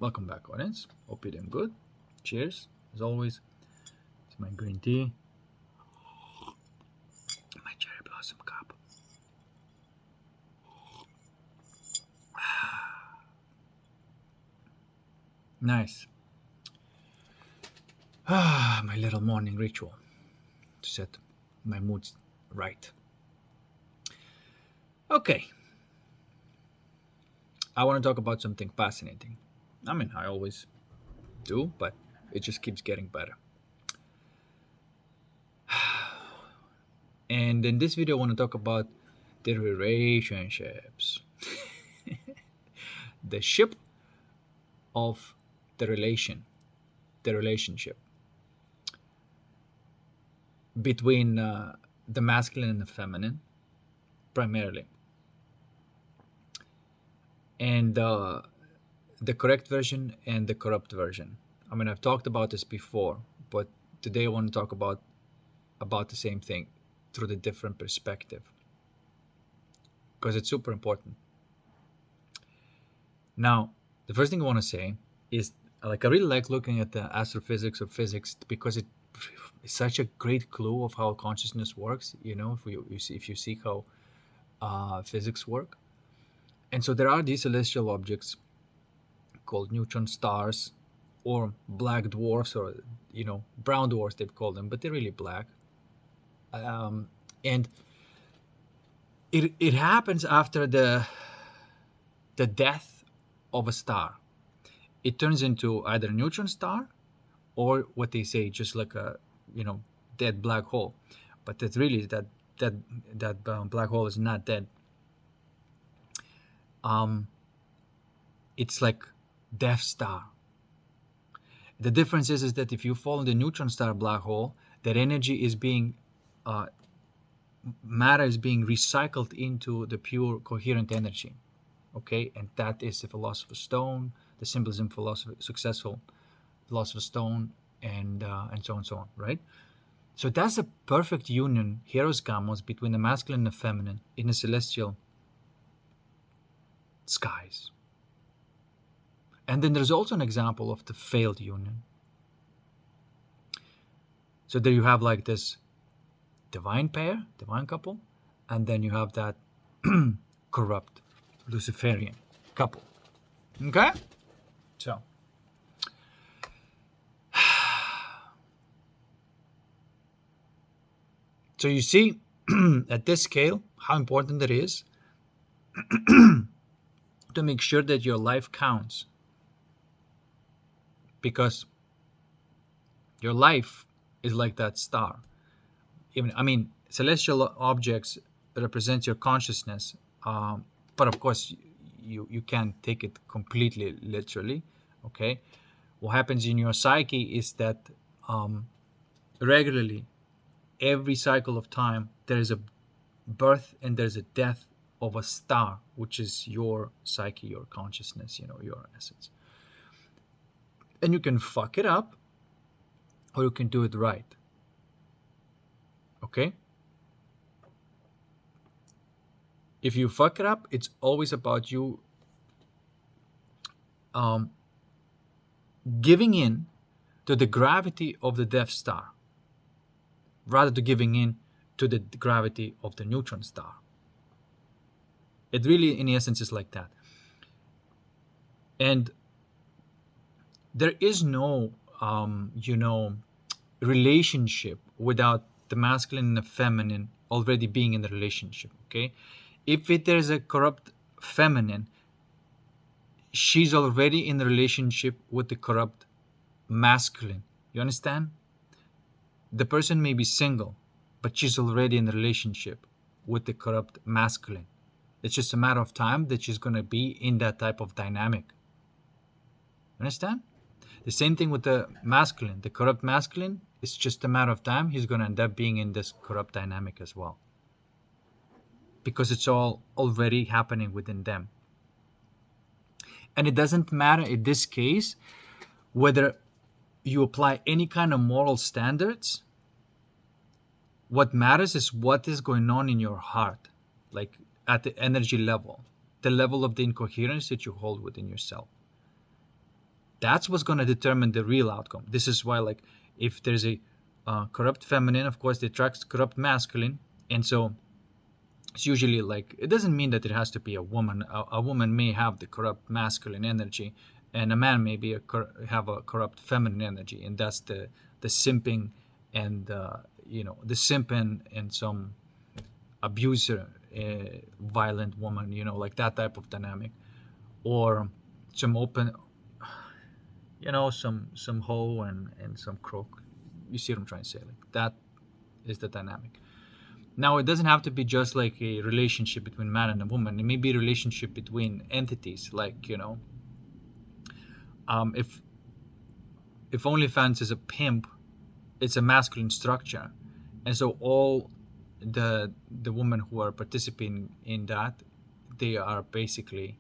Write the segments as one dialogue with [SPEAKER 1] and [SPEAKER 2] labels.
[SPEAKER 1] Welcome back, audience. Hope you're doing good. Cheers, as always. It's my green tea, my cherry blossom cup. Nice. My little morning ritual to set my moods right. Okay. I want to talk about something fascinating. I mean, I always do, but it just keeps getting better. And in this video, I want to talk about the relationships. The ship of the relationship between the masculine and the feminine, primarily. And the correct version and the corrupt version. I mean, I've talked about this before, but today I want to talk about the same thing through the different perspective because it's super important. Now, the first thing I want to say is I really like looking at the astrophysics or physics because it's such a great clue of how consciousness works. You know, if you see how physics work. And so there are these celestial objects called neutron stars or black dwarfs, or brown dwarfs they've called them, but they're really black. And it happens after the death of a star. It turns into either a neutron star or what they say just like a dead black hole. But that's really that black hole is not dead. It's like Death Star. The difference is that if you fall in the neutron star black hole, that energy is being matter is being recycled into the pure coherent energy. Okay, and that is the Philosopher's Stone, the symbolism successful Philosopher's Stone, and so on and so on, right? So that's a perfect union, Hieros Gamos, between the masculine and the feminine in the celestial skies. And then there's also an example of the failed union. So there you have like this divine pair, divine couple, and then you have that corrupt Luciferian couple. Okay? So you see at this scale how important it is to make sure that your life counts. Because your life is like that star. Celestial objects represent your consciousness, but of course you can't take it completely literally. Okay, what happens in your psyche is that regularly, every cycle of time, there is a birth and there's a death of a star, which is your psyche, your consciousness, your essence. And you can fuck it up or you can do it right. Okay? If you fuck it up, it's always about you giving in to the gravity of the Death Star rather than giving in to the gravity of the neutron star. It really, in essence, is like that. And there is no, relationship without the masculine and the feminine already being in the relationship, okay? If there's a corrupt feminine, she's already in the relationship with the corrupt masculine. You understand? The person may be single, but she's already in the relationship with the corrupt masculine. It's just a matter of time that she's going to be in that type of dynamic. Understand? The same thing with the masculine. The corrupt masculine, it's just a matter of time. He's going to end up being in this corrupt dynamic as well. Because it's all already happening within them. And it doesn't matter in this case whether you apply any kind of moral standards. What matters is what is going on in your heart, like at the energy level, the level of the incoherence that you hold within yourself. That's what's going to determine the real outcome. This is why, like, if there's a corrupt feminine, of course, it attracts corrupt masculine. And so it's usually like, it doesn't mean that it has to be a woman. A woman may have the corrupt masculine energy, and a man may be have a corrupt feminine energy, and that's the simping and the simping and some abuser, violent woman, like that type of dynamic, or some open, some hoe and some crook. You see what I'm trying to say? Like, that is the dynamic. Now, it doesn't have to be just like a relationship between man and a woman. It may be a relationship between entities, like, if OnlyFans is a pimp, it's a masculine structure, and so all the women who are participating in that, they are basically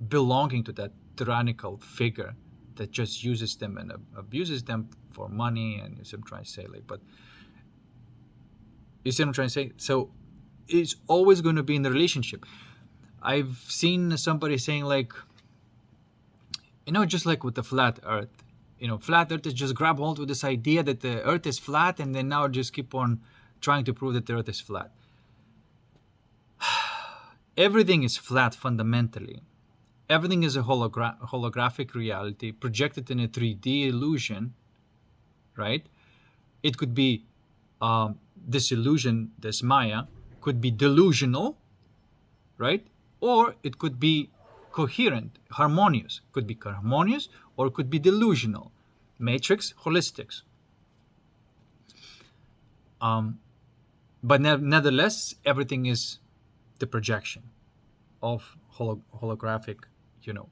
[SPEAKER 1] belonging to that tyrannical figure that just uses them and abuses them for money. And you see what I'm trying to say? Like, but you see what I'm trying to say? So it's always going to be in the relationship. I've seen somebody saying, like, just like with the flat earth, flat earth is just grab hold with this idea that the earth is flat, and then now just keep on trying to prove that the earth is flat. Everything is flat fundamentally. Everything is a holographic reality projected in a 3D illusion, right? It could be this illusion, this Maya, could be delusional, right? Or it could be coherent, harmonious. Could be harmonious, or it could be delusional. Matrix, holistics. But nevertheless, everything is the projection of holographic,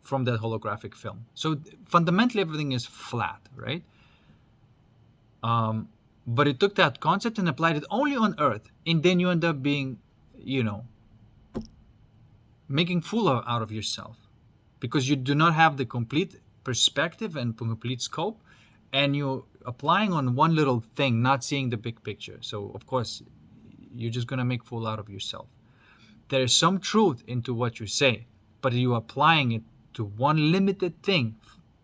[SPEAKER 1] from that holographic film. So fundamentally, everything is flat, right? But it took that concept and applied it only on Earth, and then you end up being, making fool out of yourself, because you do not have the complete perspective and complete scope, and you're applying on one little thing, not seeing the big picture. So of course, you're just gonna make fool out of yourself. There is some truth into what you say, but you're applying it to one limited thing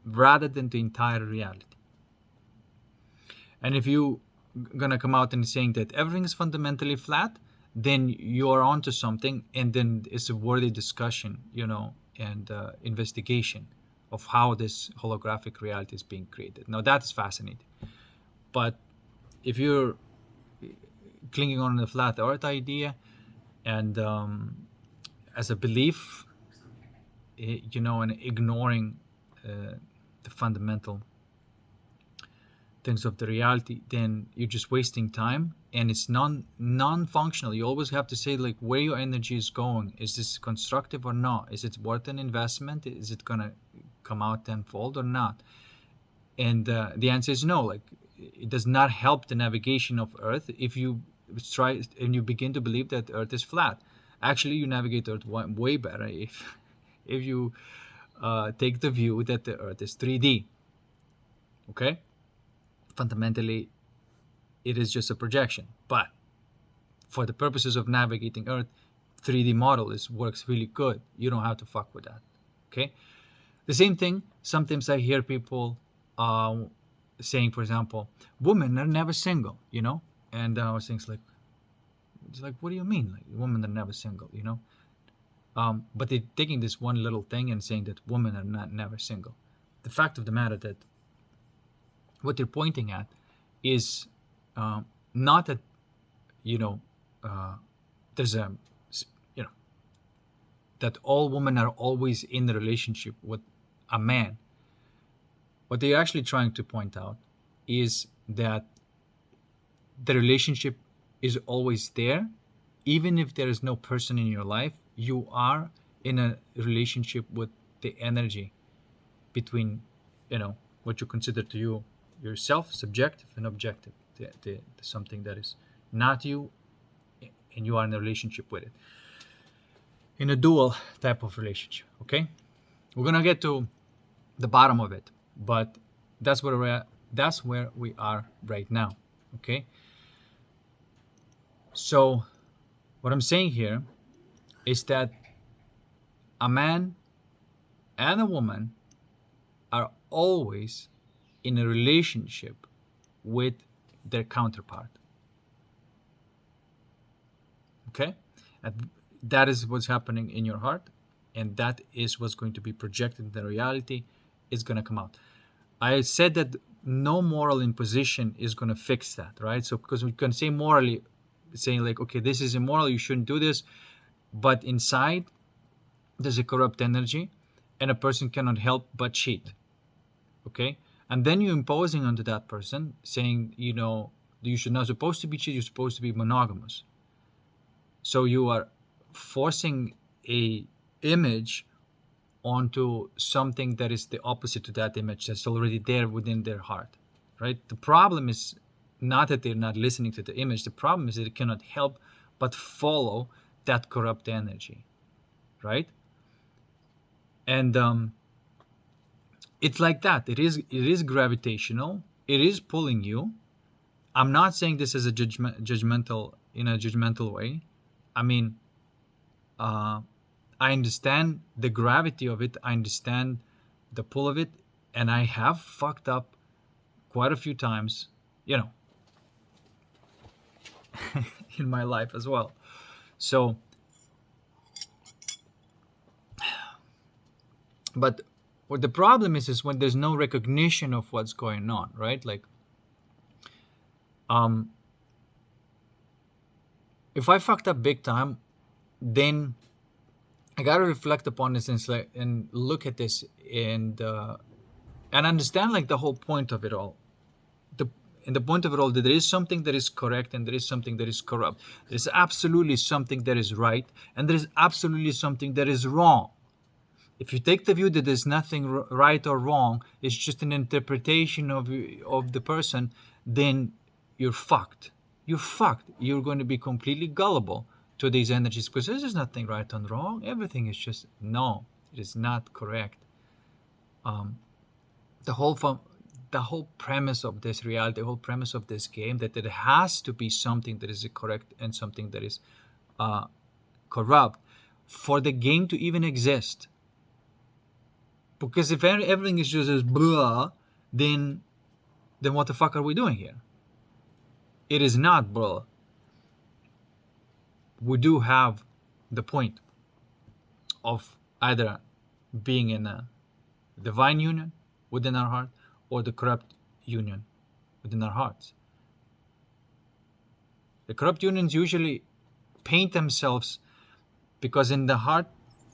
[SPEAKER 1] rather than the entire reality. And if you gonna come out and saying that everything is fundamentally flat, then you're onto something, and then it's a worthy discussion, and investigation of how this holographic reality is being created. Now, that is fascinating. But if you're clinging on the flat earth idea and as a belief, and ignoring the fundamental things of the reality, then you're just wasting time, and it's non-functional. You always have to say, like, where your energy is going. Is this constructive or not? Is it worth an investment? Is it gonna come out tenfold or not? And the answer is no. Like, it does not help the navigation of Earth if you try and you begin to believe that Earth is flat. Actually, you navigate Earth way better if you take the view that the Earth is 3D. Okay? Fundamentally, it is just a projection. But for the purposes of navigating Earth, 3D model works really good. You don't have to fuck with that. Okay? The same thing, sometimes I hear people saying, for example, women are never single, and I was thinking, it's like, what do you mean? Like, women are never single, but they're taking this one little thing and saying that women are never single. The fact of the matter that what they're pointing at is not that, there's a, that all women are always in a relationship with a man. What they're actually trying to point out is that the relationship is always there. Even if there is no person in your life, you are in a relationship with the energy between, what you consider to you yourself, subjective and objective, the something that is not you, and you are in a relationship with it, in a dual type of relationship. Okay, we're gonna get to the bottom of it, but that's where we're at. That's where we are right now. Okay, so what I'm saying here is that a man and a woman are always in a relationship with their counterpart. Okay? And that is what's happening in your heart, and that is what's going to be projected in the reality. Is going to come out. I said that no moral imposition is going to fix that, right? So because we can say morally, saying like, okay, this is immoral, you shouldn't do this, but inside there's a corrupt energy, and a person cannot help but cheat. Okay, and then you're imposing onto that person, saying, you know, you should not supposed to be cheated, you're supposed to be monogamous. So you are forcing a image onto something that is the opposite to that image that's already there within their heart, right? The problem is not that they're not listening to the image. The problem is that it cannot help but follow that corrupt energy, right? And it's like that. It is gravitational. It is pulling you. I'm not saying this as a judgmental way. I mean, I understand the gravity of it. I understand the pull of it, and I have fucked up quite a few times, you know, in my life as well. So, but what the problem is when there's no recognition of what's going on, right? Like, if I fucked up big time, then I gotta reflect upon this and look at this and understand like the whole point of it all. The point of it all, that there is something that is correct and there is something that is corrupt. There's absolutely something that is right and there is absolutely something that is wrong. If you take the view that there's nothing right or wrong, it's just an interpretation of the person, then you're fucked. You're fucked. You're going to be completely gullible to these energies because there's nothing right and wrong. Everything is just, no, it is not correct. The whole premise of this reality, the whole premise of this game, that there has to be something that is correct and something that is corrupt for the game to even exist. Because if everything is just as blah, then what the fuck are we doing here? It is not blah. We do have the point of either being in a divine union within our heart or the corrupt union within our hearts. The corrupt unions usually paint themselves because in the heart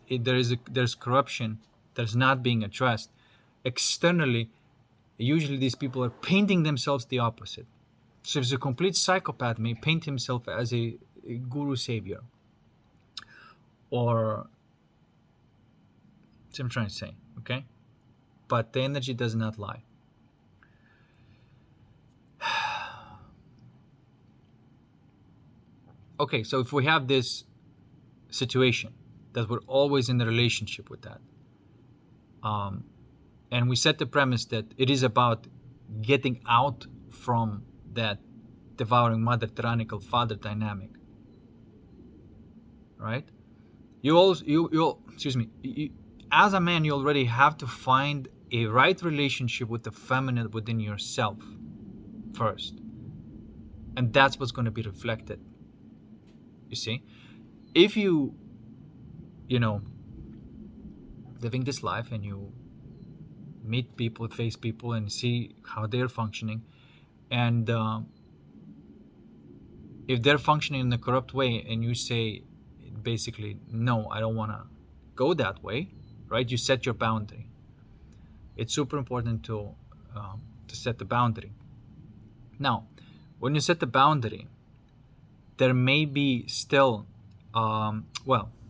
[SPEAKER 1] there's corruption that's not being addressed. Externally, usually these people are painting themselves the opposite. So if a complete psychopath may paint himself as a guru savior, or that's what I'm trying to say, okay? But the energy does not lie. Okay, so if we have this situation that we're always in a relationship with that, and we set the premise that it is about getting out from that devouring mother, tyrannical father dynamic, right? As a man, you already have to find a right relationship with the feminine within yourself first, and that's what's going to be reflected. You see, if you living this life and you meet people, face people, and see how they're functioning, and if they're functioning in a corrupt way, and you say basically, no, I don't want to go that way, right? You set your boundary. It's super important to set the boundary. Now, when you set the boundary, there may be still,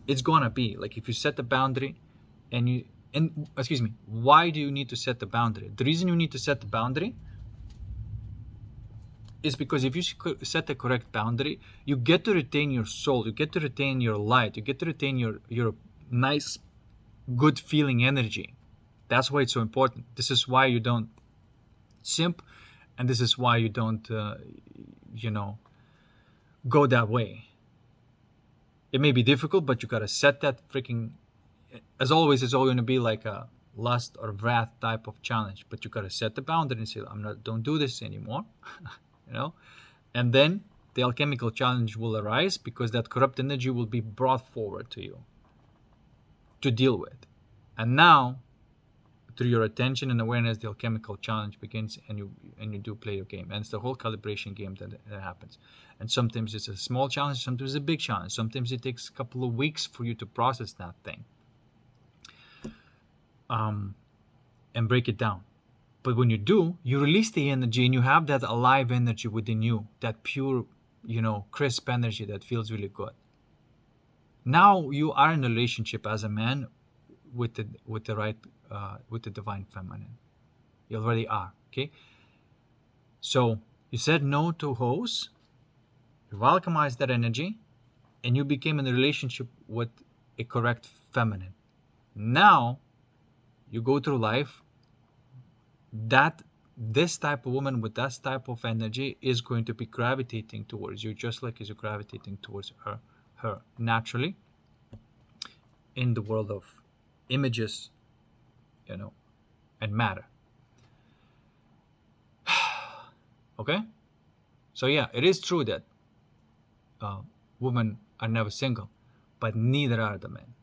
[SPEAKER 1] it's gonna be like if you set the boundary, why do you need to set the boundary? The reason you need to set the boundary is because if you set the correct boundary, you get to retain your soul, you get to retain your light, you get to retain your nice, good feeling energy. That's why it's so important. This is why you don't simp, and this is why you don't, go that way. It may be difficult, but you gotta set that freaking as always, it's all going to be like a lust or wrath type of challenge. But you got to set the boundary and say, don't do this anymore, you know. And then the alchemical challenge will arise because that corrupt energy will be brought forward to you to deal with. And now, through your attention and awareness, the alchemical challenge begins, and you do play your game. And it's the whole calibration game that happens. And sometimes it's a small challenge, sometimes it's a big challenge. Sometimes it takes a couple of weeks for you to process that thing. And break it down. But when you do, you release the energy, and you have that alive energy within you, that pure, crisp energy that feels really good. Now you are in a relationship as a man with the divine feminine. You already are. Okay. So you said no to hoes. You've alchemized that energy, and you became in a relationship with a correct feminine. Now you go through life, that this type of woman with that type of energy is going to be gravitating towards you, just like you're gravitating towards her naturally in the world of images, and matter. Okay? So yeah, it is true that women are never single, but neither are the men.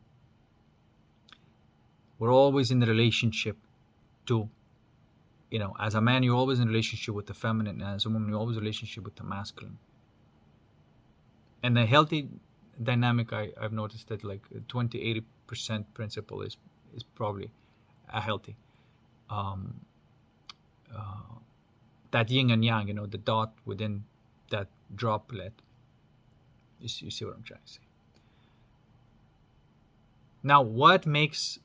[SPEAKER 1] We're always in a relationship to, as a man, you're always in a relationship with the feminine, and as a woman, you're always in a relationship with the masculine. And the healthy dynamic, I've noticed that like 20-80% principle is probably a healthy. That yin and yang, the dot within that droplet. You see what I'm trying to say? Now, what makes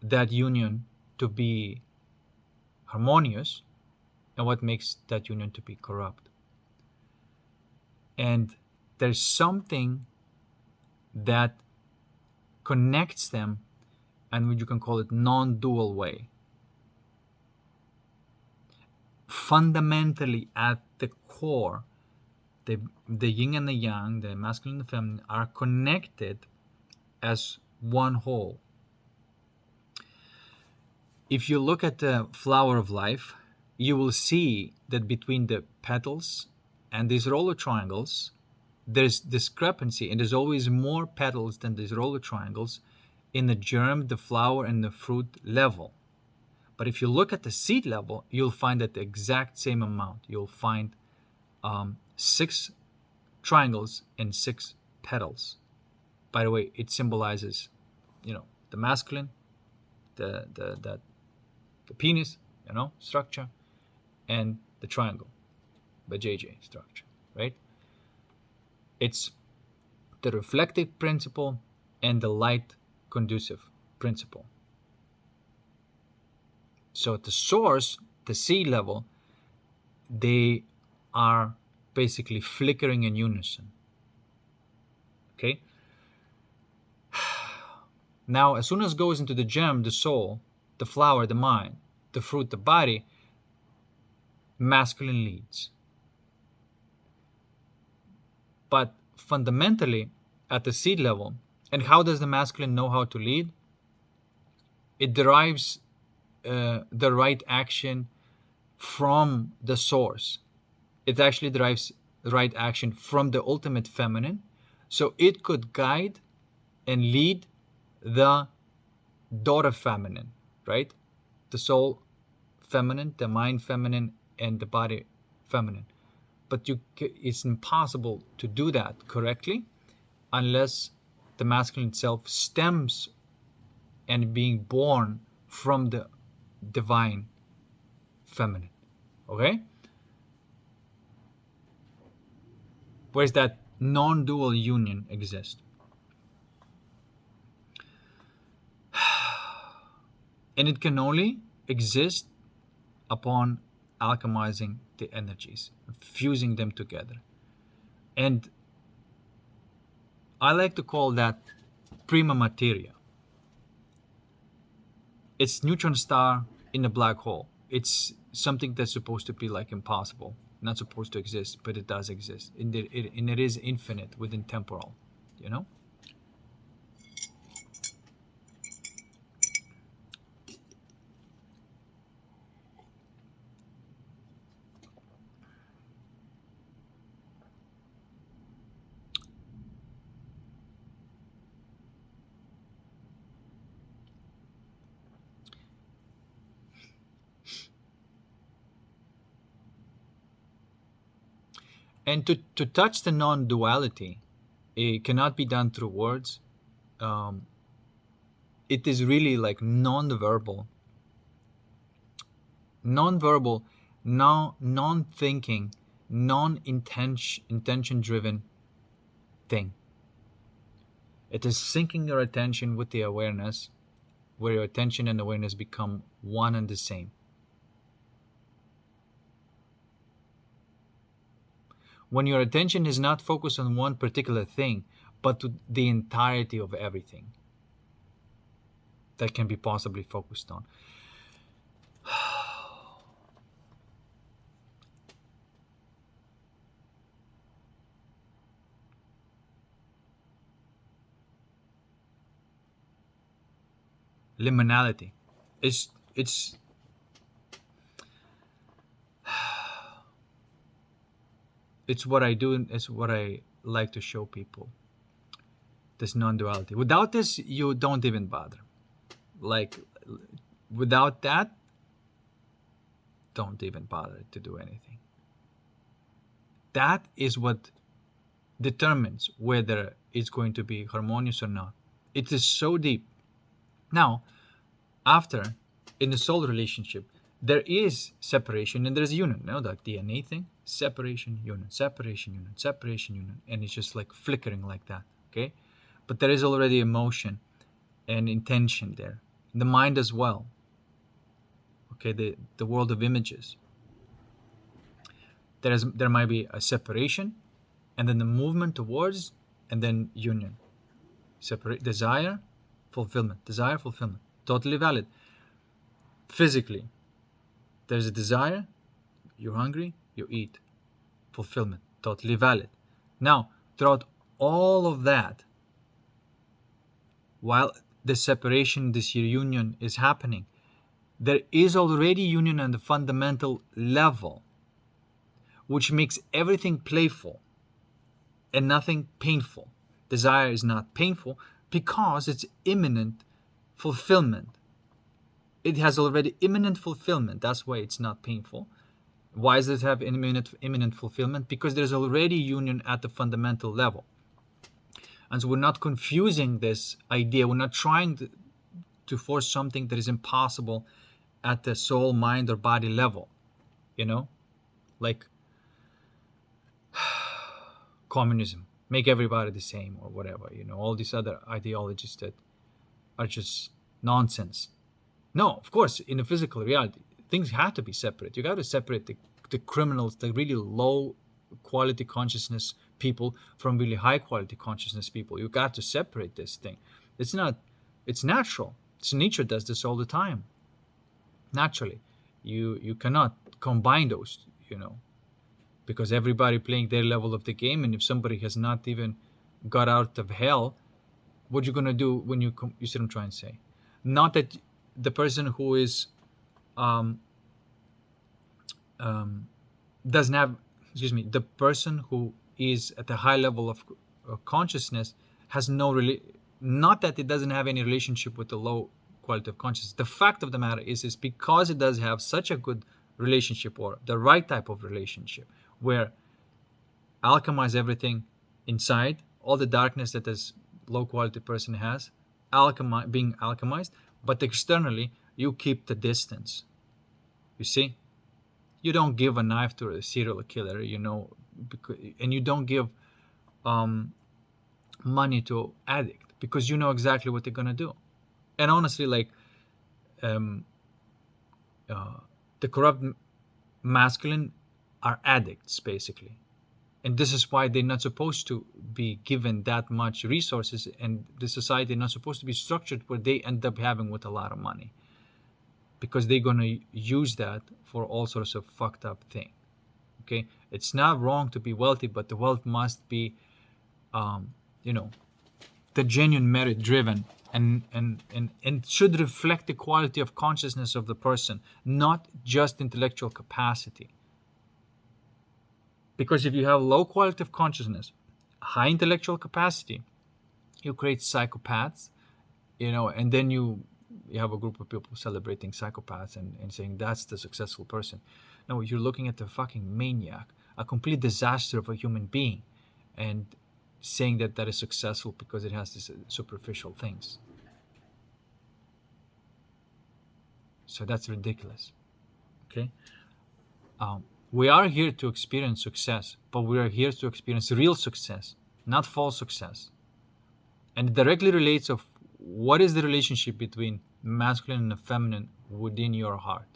[SPEAKER 1] that union to be harmonious, and what makes that union to be corrupt? And there's something that connects them, and you can call it non-dual way. Fundamentally, at the core, the yin and the yang, the masculine and the feminine, are connected as one whole. If you look at the flower of life, you will see that between the petals and these roller triangles, there's discrepancy, and there's always more petals than these roller triangles in the germ, the flower, and the fruit level. But if you look at the seed level, you'll find that the exact same amount. You'll find 6 triangles and 6 petals. By the way, it symbolizes, the masculine, the penis, structure, and the triangle, the JJ structure, right? It's the reflective principle and the light conducive principle. So at the source, the seed level, they are basically flickering in unison. Okay? Now, as soon as it goes into the germ, the soul, the flower, the mind, the fruit, the body, masculine leads. But fundamentally, at the seed level, and how does the masculine know how to lead? It derives the right action from the source. It actually derives the right action from the ultimate feminine. So it could guide and lead the daughter feminine, right? The soul feminine, the mind feminine, and the body feminine. But it's impossible to do that correctly unless the masculine itself stems and being born from the divine feminine. Okay? Where's that non-dual union exist? And it can only exist upon alchemizing the energies, fusing them together. And I like to call that prima materia. It's neutron star in a black hole. It's something that's supposed to be like impossible, not supposed to exist, but it does exist. And it is infinite within temporal, And to touch the non-duality, it cannot be done through words. It is really like non-verbal, non-thinking, intention driven thing. It is syncing your attention with the awareness, where your attention and awareness become one and the same. When your attention is not focused on one particular thing, but to the entirety of everything that can be possibly focused on. Liminality. It's what I do, and it's what I like to show people. This non-duality. Without this, you don't even bother. Like, without that, don't even bother to do anything. That is what determines whether it's going to be harmonious or not. It is so deep. Now, after, in the soul relationship, there is separation and there's union. You know, that DNA thing? Separation, union, separation, union, separation, union. And it's just like flickering like that, okay? But there is already emotion and intention there. The mind as well. Okay, the world of images. There might be a separation, and then the movement towards, and then union. Separate, desire, fulfillment. Totally valid. Physically, there's a desire, you're hungry, you eat. Fulfillment, totally valid. Now, throughout all of that, while this separation, this union is happening, there is already union on the fundamental level, which makes everything playful and nothing painful. Desire is not painful because it's imminent fulfillment. It has already imminent fulfillment. That's why it's not painful. Why does it have imminent fulfillment? Because there's already union at the fundamental level. And so we're not confusing this idea. We're not trying to force something that is impossible at the soul, mind, or body level. You know? Like communism. Make everybody the same or whatever. You know, all these other ideologies that are just nonsense. No, of course, in a physical reality, things have to be separate. You got to separate the criminals, the really low quality consciousness people from really high quality consciousness people. You got to separate this thing. It's natural. Nature does this all the time. Naturally. You cannot combine those, you know, because everybody playing their level of the game, and if somebody has not even got out of hell, what you gonna do when you see what I'm trying to say? Not that the person who is doesn't have, the person who is at a high level of consciousness has not that it doesn't have any relationship with the low quality of consciousness. The fact of the matter is because it does have such a good relationship, or the right type of relationship, where alchemize everything inside, all the darkness that this low quality person has, being alchemized, but externally you keep the distance. You see, you don't give a knife to a serial killer, you know, and you don't give money to addict, because you know exactly what they're gonna do. And honestly, like the corrupt masculine are addicts basically, and this is why they're not supposed to be given that much resources, and the society is not supposed to be structured where they end up having with a lot of money, because they're going to use that for all sorts of fucked up thing. Okay, it's not wrong to be wealthy, but the wealth must be the genuine merit driven, and should reflect the quality of consciousness of the person, not just intellectual capacity. Because if you have low quality of consciousness, high intellectual capacity, you create psychopaths, and then you have a group of people celebrating psychopaths and saying that's the successful person. No, you're looking at the fucking maniac. a complete disaster of a human being, and saying that that is successful because it has these superficial things. So that's ridiculous. Okay. We are here to experience success, but we are here to experience real success, not false success. And it directly relates of what is the relationship between masculine and feminine within your heart.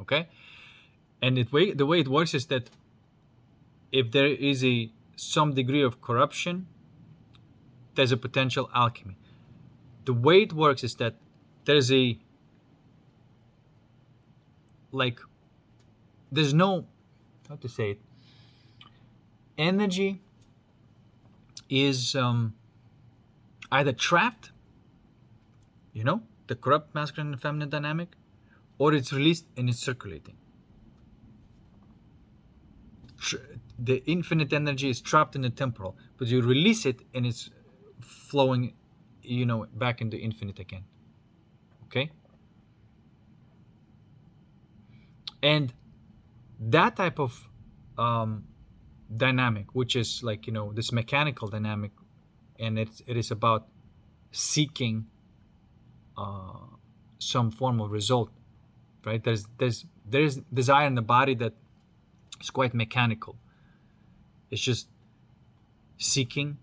[SPEAKER 1] Okay. And the way it works is that if there is some degree of corruption, there's a potential alchemy. The way it works is that there's there's no, how to say it, energy is either trapped, the corrupt masculine and feminine dynamic, or it's released and it's circulating. The infinite energy is trapped in the temporal, but you release it and it's flowing, back into infinite again. Okay? And that type of dynamic, which is this mechanical dynamic, and it is about seeking some form of result, right? There's desire in the body that is quite mechanical. It's just seeking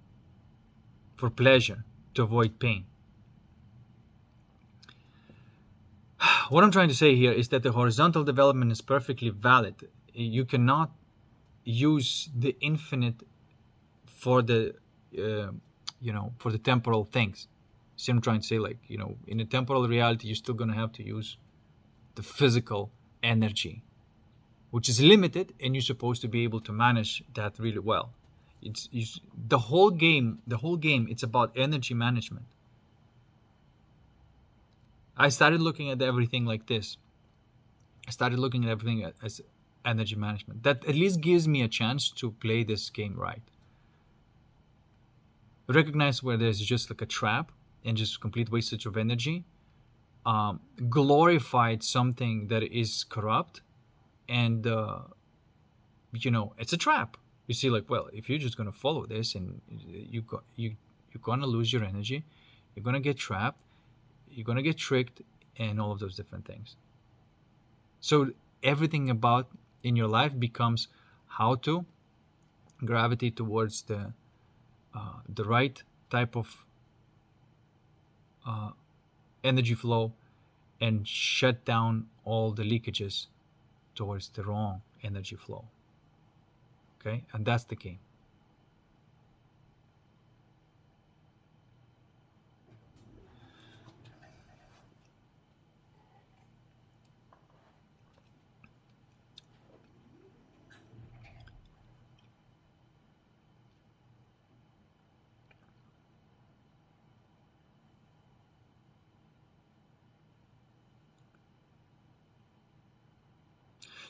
[SPEAKER 1] for pleasure to avoid pain. What I'm trying to say here is that the horizontal development is perfectly valid. You cannot use the infinite for the for the temporal things. See what I'm trying to say? In a temporal reality, you're still going to have to use the physical energy, which is limited, and you're supposed to be able to manage that really well. It's the whole game. It's about energy management. I started looking at everything like this. I started looking at everything as energy management. That at least gives me a chance to play this game right. Recognize where there's just like a trap and just complete wastage of energy. Glorified something that is corrupt, and it's a trap. You see, if you're just gonna follow this, and you're gonna lose your energy, you're gonna get trapped, you're gonna get tricked, and all of those different things. So everything about in your life becomes how to gravitate towards the right type of energy flow, and shut down all the leakages towards the wrong energy flow. Okay, and that's the game.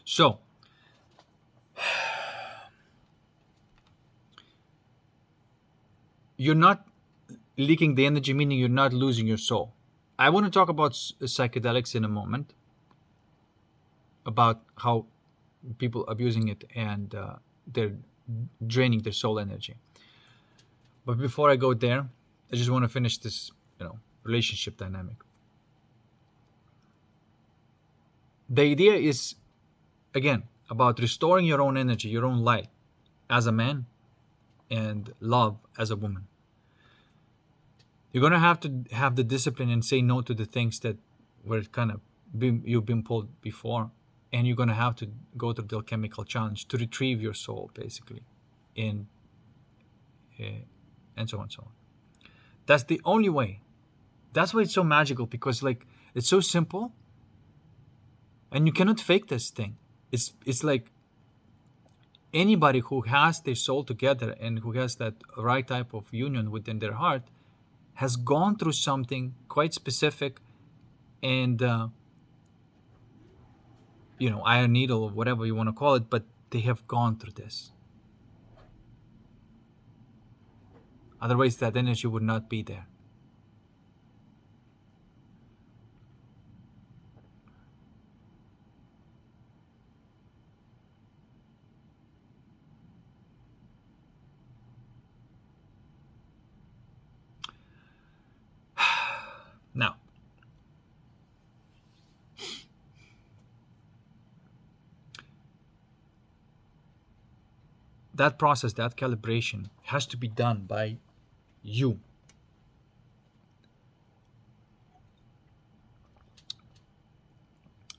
[SPEAKER 1] So you're not leaking the energy, meaning you're not losing your soul. I want to talk about psychedelics in a moment, about how people abusing it and they're draining their soul energy. But before I go there, I just want to finish this, relationship dynamic. The idea is, again, about restoring your own energy, your own light as a man, and love as a woman. You're going to have the discipline and say no to the things that were kind of you've been pulled before, and you're going to have to go through the alchemical challenge to retrieve your soul, basically, and so on and so on. That's the only way. That's why it's so magical, because it's so simple, and you cannot fake this thing. It's like anybody who has their soul together and who has that right type of union within their heart has gone through something quite specific, and iron needle or whatever you want to call it, but they have gone through this. Otherwise, that energy would not be there. that process, that calibration has to be done by you.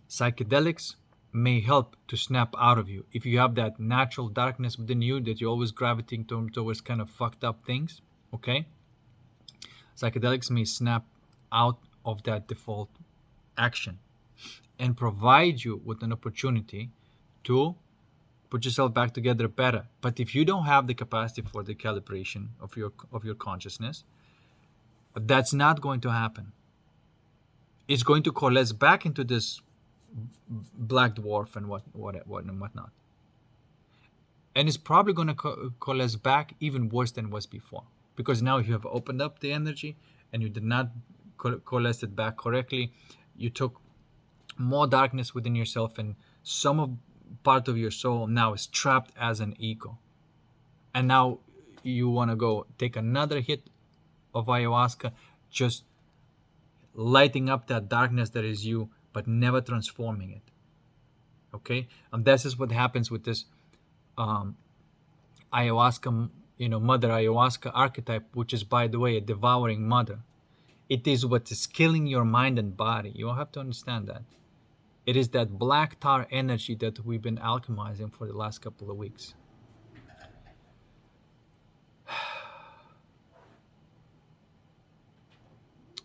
[SPEAKER 1] Psychedelics may help to snap out of you. If you have that natural darkness within you that you're always gravitating towards kind of fucked up things, okay? Psychedelics may snap out of that default action and provide you with an opportunity to put yourself back together better. But if you don't have the capacity for the calibration of your consciousness, that's not going to happen. It's going to coalesce back into this black dwarf and whatnot. And it's probably going to coalesce back even worse than it was before. Because now you have opened up the energy and you did not coalesce it back correctly. You took more darkness within yourself, and part of your soul now is trapped as an ego. And now you want to go take another hit of ayahuasca, just lighting up that darkness that is you, but never transforming it. Okay? And this is what happens with this ayahuasca, mother ayahuasca archetype, which is, by the way, a devouring mother. It is what is killing your mind and body. You have to understand that. It is that black tar energy that we've been alchemizing for the last couple of weeks.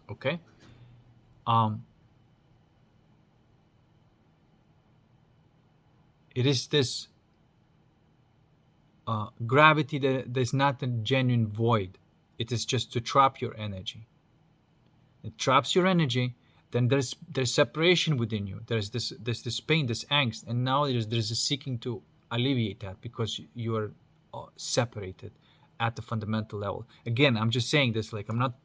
[SPEAKER 1] Okay? It is this gravity that is not a genuine void. It is just to trap your energy. It traps your energy. Then there's separation within you. There's this pain, this angst, and now there's a seeking to alleviate that because you are separated at the fundamental level. Again, I'm just saying this, like, I'm not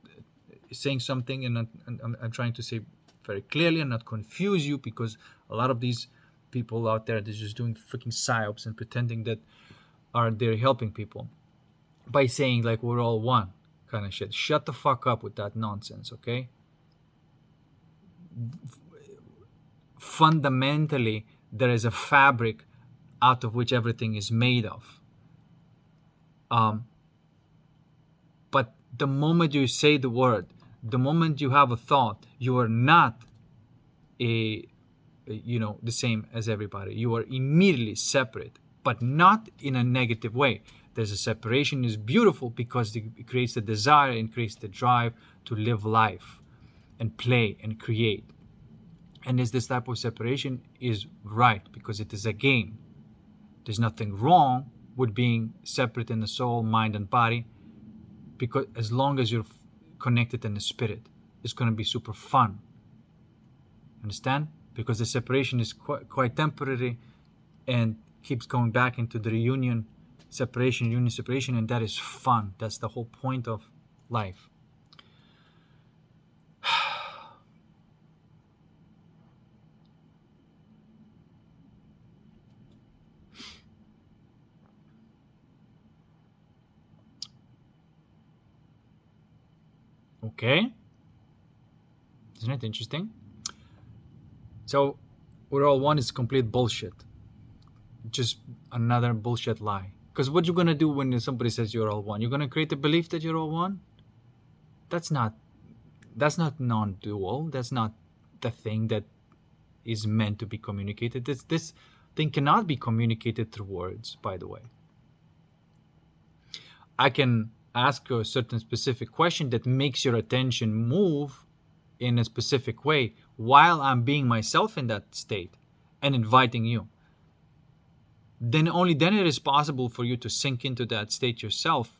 [SPEAKER 1] saying something, and I'm trying to say very clearly and not confuse you, because a lot of these people out there, they're just doing freaking psyops and pretending that they're helping people by saying like we're all one kind of shit. Shut the fuck up with that nonsense, okay? Fundamentally, there is a fabric out of which everything is made of. But the moment you say the word, the moment you have a thought, you are not the same as everybody. You are immediately separate, but not in a negative way. There's a separation is beautiful because it creates the desire and creates the drive to live life and play and create. And this type of separation is right because it is a game. There's nothing wrong with being separate in the soul, mind, and body, because as long as you're connected in the spirit, it's going to be super fun. Understand? Because the separation is quite temporary and keeps going back into the union, separation, and that is fun. That's the whole point of life. Okay? Isn't it interesting? So, we're all one is complete bullshit. Just another bullshit lie. Because what you're going to do when somebody says you're all one? You're going to create a belief that you're all one? That's not non-dual. That's not the thing that is meant to be communicated. This thing cannot be communicated through words, by the way. I can ask you a certain specific question that makes your attention move in a specific way while I'm being myself in that state and inviting you. Then only then it is possible for you to sink into that state yourself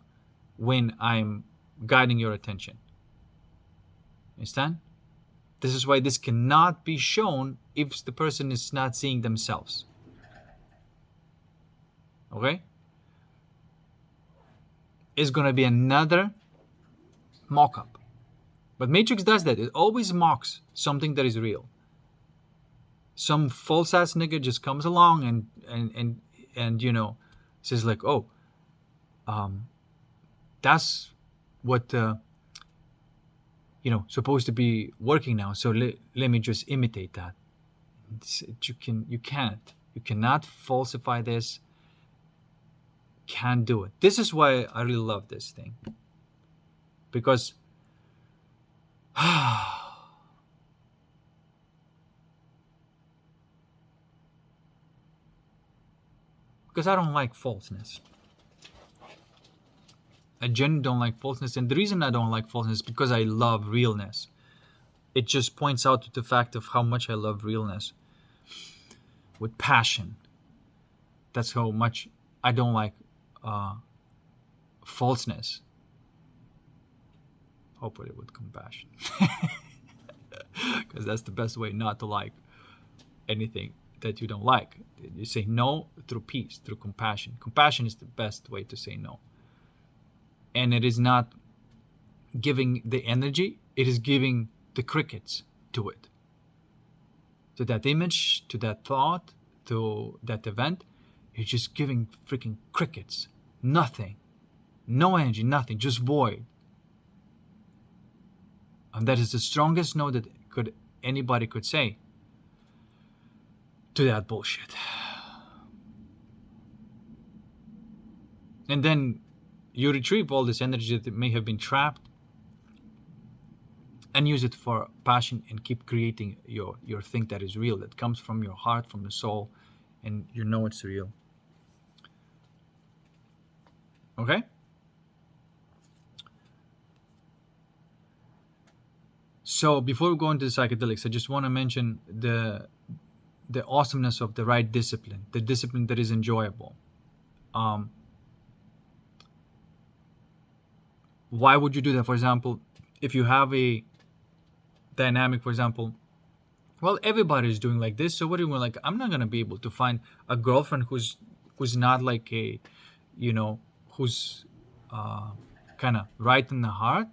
[SPEAKER 1] when I'm guiding your attention. Understand? This is why this cannot be shown if the person is not seeing themselves. Okay? It's going to be another mock-up. But Matrix does that. It always mocks something that is real. Some false-ass nigga just comes along and says like, oh, that's what, supposed to be working now. So let me just imitate that. You cannot falsify this. can't do it. This is why I really love this thing. Because because I don't like falseness. I genuinely don't like falseness. And the reason I don't like falseness is because I love realness. It just points out to the fact of how much I love realness with passion. That's how much I don't like falseness. Hopefully with compassion. Because that's the best way not to like anything that you don't like. You say no through peace, through compassion. Compassion is the best way to say no. And it is not giving the energy, it is giving the crickets to it. To that image, to that thought, to that event, you're just giving freaking crickets. Nothing. No energy, nothing, just void. And that is the strongest no that anybody could say to that bullshit. And then you retrieve all this energy that may have been trapped and use it for passion and keep creating your thing that is real, that comes from your heart, from the soul, and you know it's real. Okay? So before we go into the psychedelics, I just want to mention the awesomeness of the right discipline, the discipline that is enjoyable. Why would you do that? For example, if you have a dynamic, for example, well, everybody is doing like this, so what do you want? Like, I'm not gonna be able to find a girlfriend who's not like a, who's kind of right in the heart.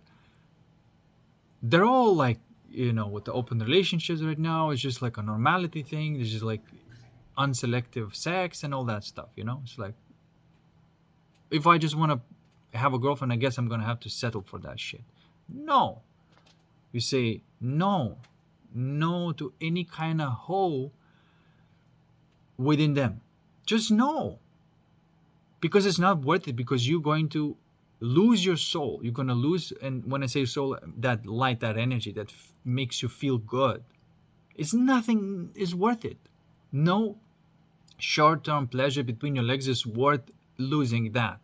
[SPEAKER 1] They're all like, with the open relationships right now, it's just like a normality thing. There's just like unselective sex and all that stuff. It's like, if I just want to have a girlfriend, I guess I'm gonna have to settle for that shit. No, you say no to any kind of hoe within them. Just no, because it's not worth it. Because you're going to lose your soul. You're going to lose, and when I say soul, that light, that energy that makes you feel good, it's nothing is worth it. No short-term pleasure between your legs is worth losing that.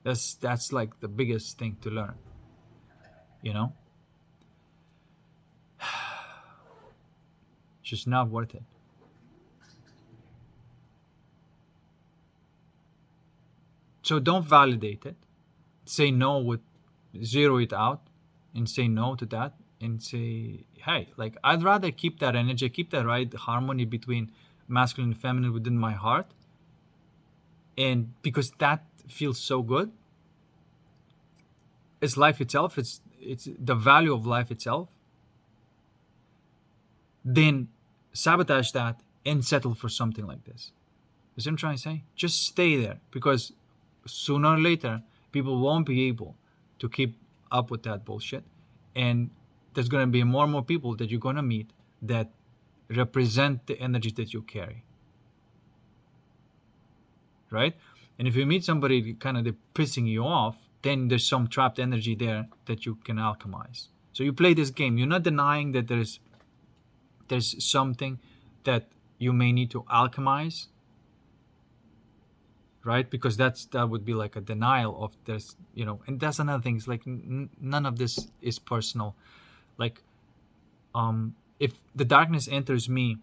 [SPEAKER 1] That's like the biggest thing to learn. It's just not worth it. So don't validate it. Say no with, zero it out and say no to that and say, hey, like, I'd rather keep that energy, keep that right harmony between masculine and feminine within my heart. And because that feels so good, it's life itself, it's the value of life itself, then sabotage that and settle for something like this. You see what I'm trying to say? Just stay there, because sooner or later, people won't be able to keep up with that bullshit. And there's going to be more and more people that you're going to meet that represent the energy that you carry. Right? And if you meet somebody kind of pissing you off, then there's some trapped energy there that you can alchemize. So you play this game. You're not denying that there's something that you may need to alchemize, right? Because that would be like a denial of this, and that's another thing. It's like none of this is personal. Like, if the darkness enters me,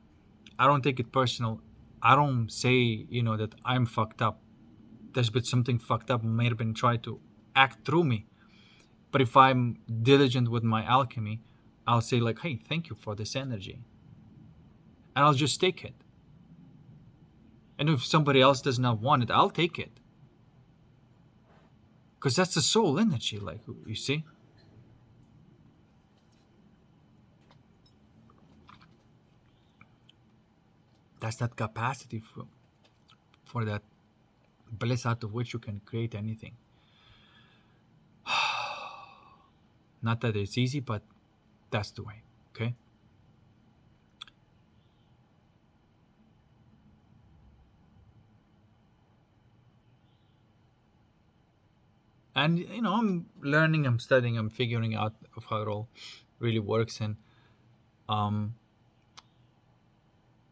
[SPEAKER 1] I don't take it personal. I don't say, that I'm fucked up. There's been something fucked up may have been tried to act through me. But if I'm diligent with my alchemy, I'll say like, hey, thank you for this energy. And I'll just take it. And if somebody else does not want it, I'll take it. Because that's the soul energy, like, you see? That's that capacity for that bliss out of which you can create anything. Not that it's easy, but that's the way, okay? And I'm learning, I'm studying, I'm figuring out of how it all really works. And um,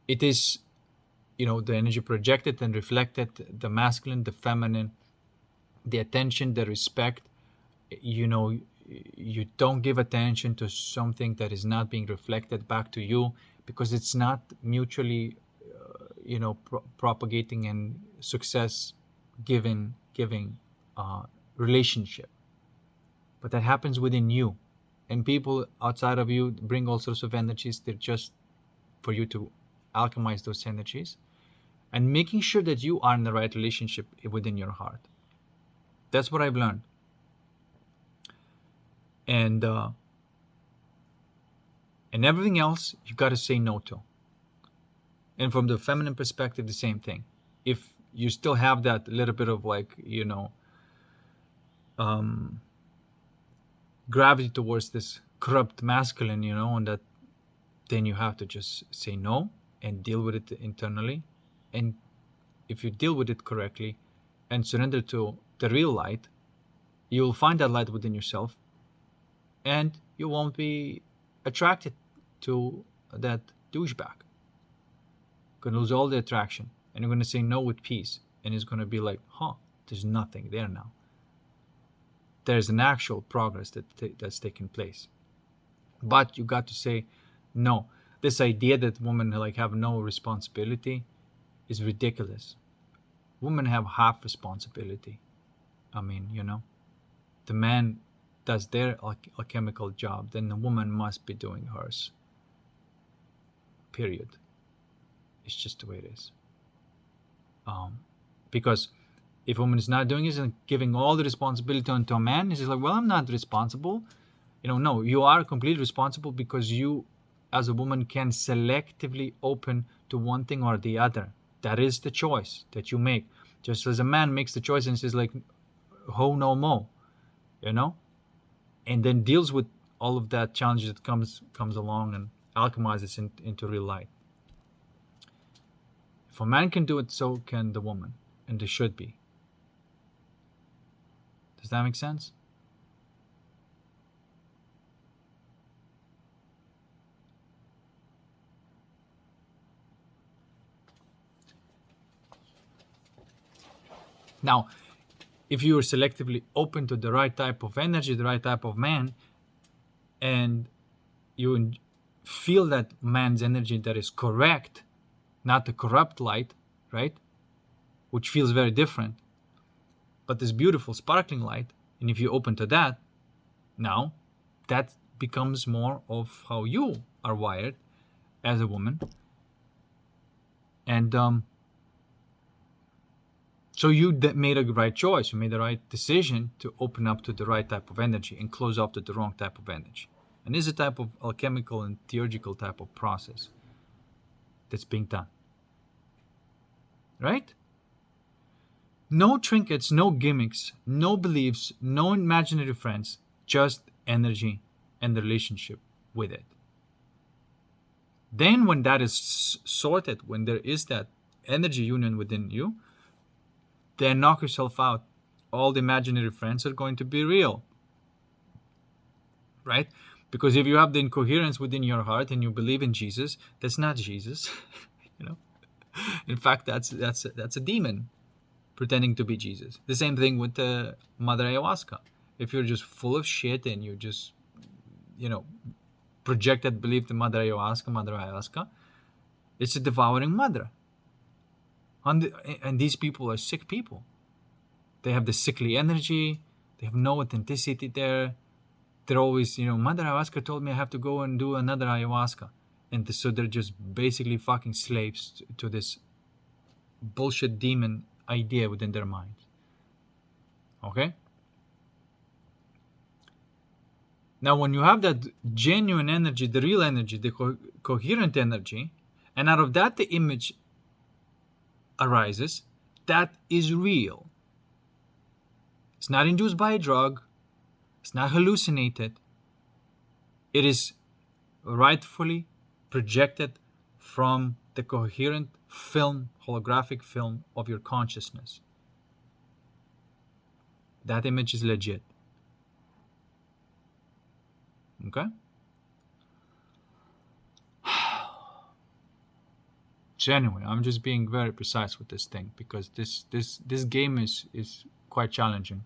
[SPEAKER 1] it is, the energy projected and reflected, the masculine, the feminine, the attention, the respect. you know you don't give attention to something that is not being reflected back to you, because it's not mutually propagating and success giving relationship. But that happens within you, and people outside of you bring all sorts of energies. They're just for you to alchemize those energies, and making sure that you are in the right relationship within your heart. That's what I've learned. And everything else you got to say no to. And from the feminine perspective, the same thing. If you still have that little bit of gravity towards this corrupt masculine, and that, then you have to just say no and deal with it internally. And if you deal with it correctly and surrender to the real light, you will find that light within yourself, and you won't be attracted to that douchebag. Going to lose all the attraction, and you're going to say no with peace, and it's going to be like, there's nothing there now. There's an actual progress that's taking place. But you got to say no. This idea that women have no responsibility is ridiculous. Women have half responsibility. I mean, the man does their alchemical job, then the woman must be doing hers. Period. It's just the way it is. Because if a woman is not doing it and giving all the responsibility onto a man, he's like, well, I'm not responsible. No, you are completely responsible, because you, as a woman, can selectively open to one thing or the other. That is the choice that you make. Just as a man makes the choice and says like, ho no mo, and then deals with all of that challenge that comes along and alchemizes into real light. If a man can do it, so can the woman, and they should be. Does that make sense? Now, if you are selectively open to the right type of energy, the right type of man, and you feel that man's energy that is correct, not the corrupt light, right? Which feels very different, but this beautiful sparkling light, and if you open to that, now that becomes more of how you are wired as a woman. And so you made a right choice. You made the right decision to open up to the right type of energy and close off to the wrong type of energy. And this is a type of alchemical and theurgical type of process that's being done. Right? No trinkets, no gimmicks, no beliefs, no imaginary friends, just energy and the relationship with it. Then when that is sorted, when there is that energy union within you, then knock yourself out. All the imaginary friends are going to be real. Right? Because if you have the incoherence within your heart and you believe in Jesus, that's not Jesus. In fact, that's a demon pretending to be Jesus. The same thing with the Mother Ayahuasca. If you're just full of shit and you just, projected belief in Mother Ayahuasca, it's a devouring mother. And these people are sick people. They have the sickly energy. They have no authenticity there. They're always, Mother Ayahuasca told me I have to go and do another ayahuasca. And so they're just basically fucking slaves to this bullshit demon idea within their minds. Okay? Now, when you have that genuine energy, the real energy, the coherent energy, and out of that the image arises, that is real. It's not induced by a drug. It's not hallucinated. It is rightfully projected from the coherent film, holographic film of your consciousness. that image is legit. Okay? So anyway, I'm just being very precise with this thing because this game is quite challenging.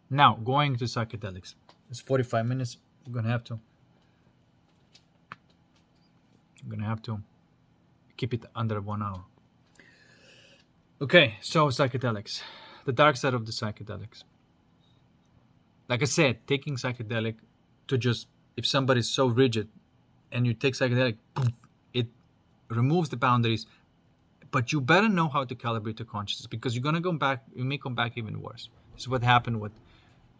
[SPEAKER 1] Now, going to psychedelics. It's 45 minutes. I'm gonna have to keep it under 1 hour. Okay, so psychedelics. The dark side of the psychedelics. Like I said, taking psychedelic to just, if somebody's so rigid and you take psychedelic, it removes the boundaries, but you better know how to calibrate your consciousness because you're gonna go back, you may come back even worse. This is what happened with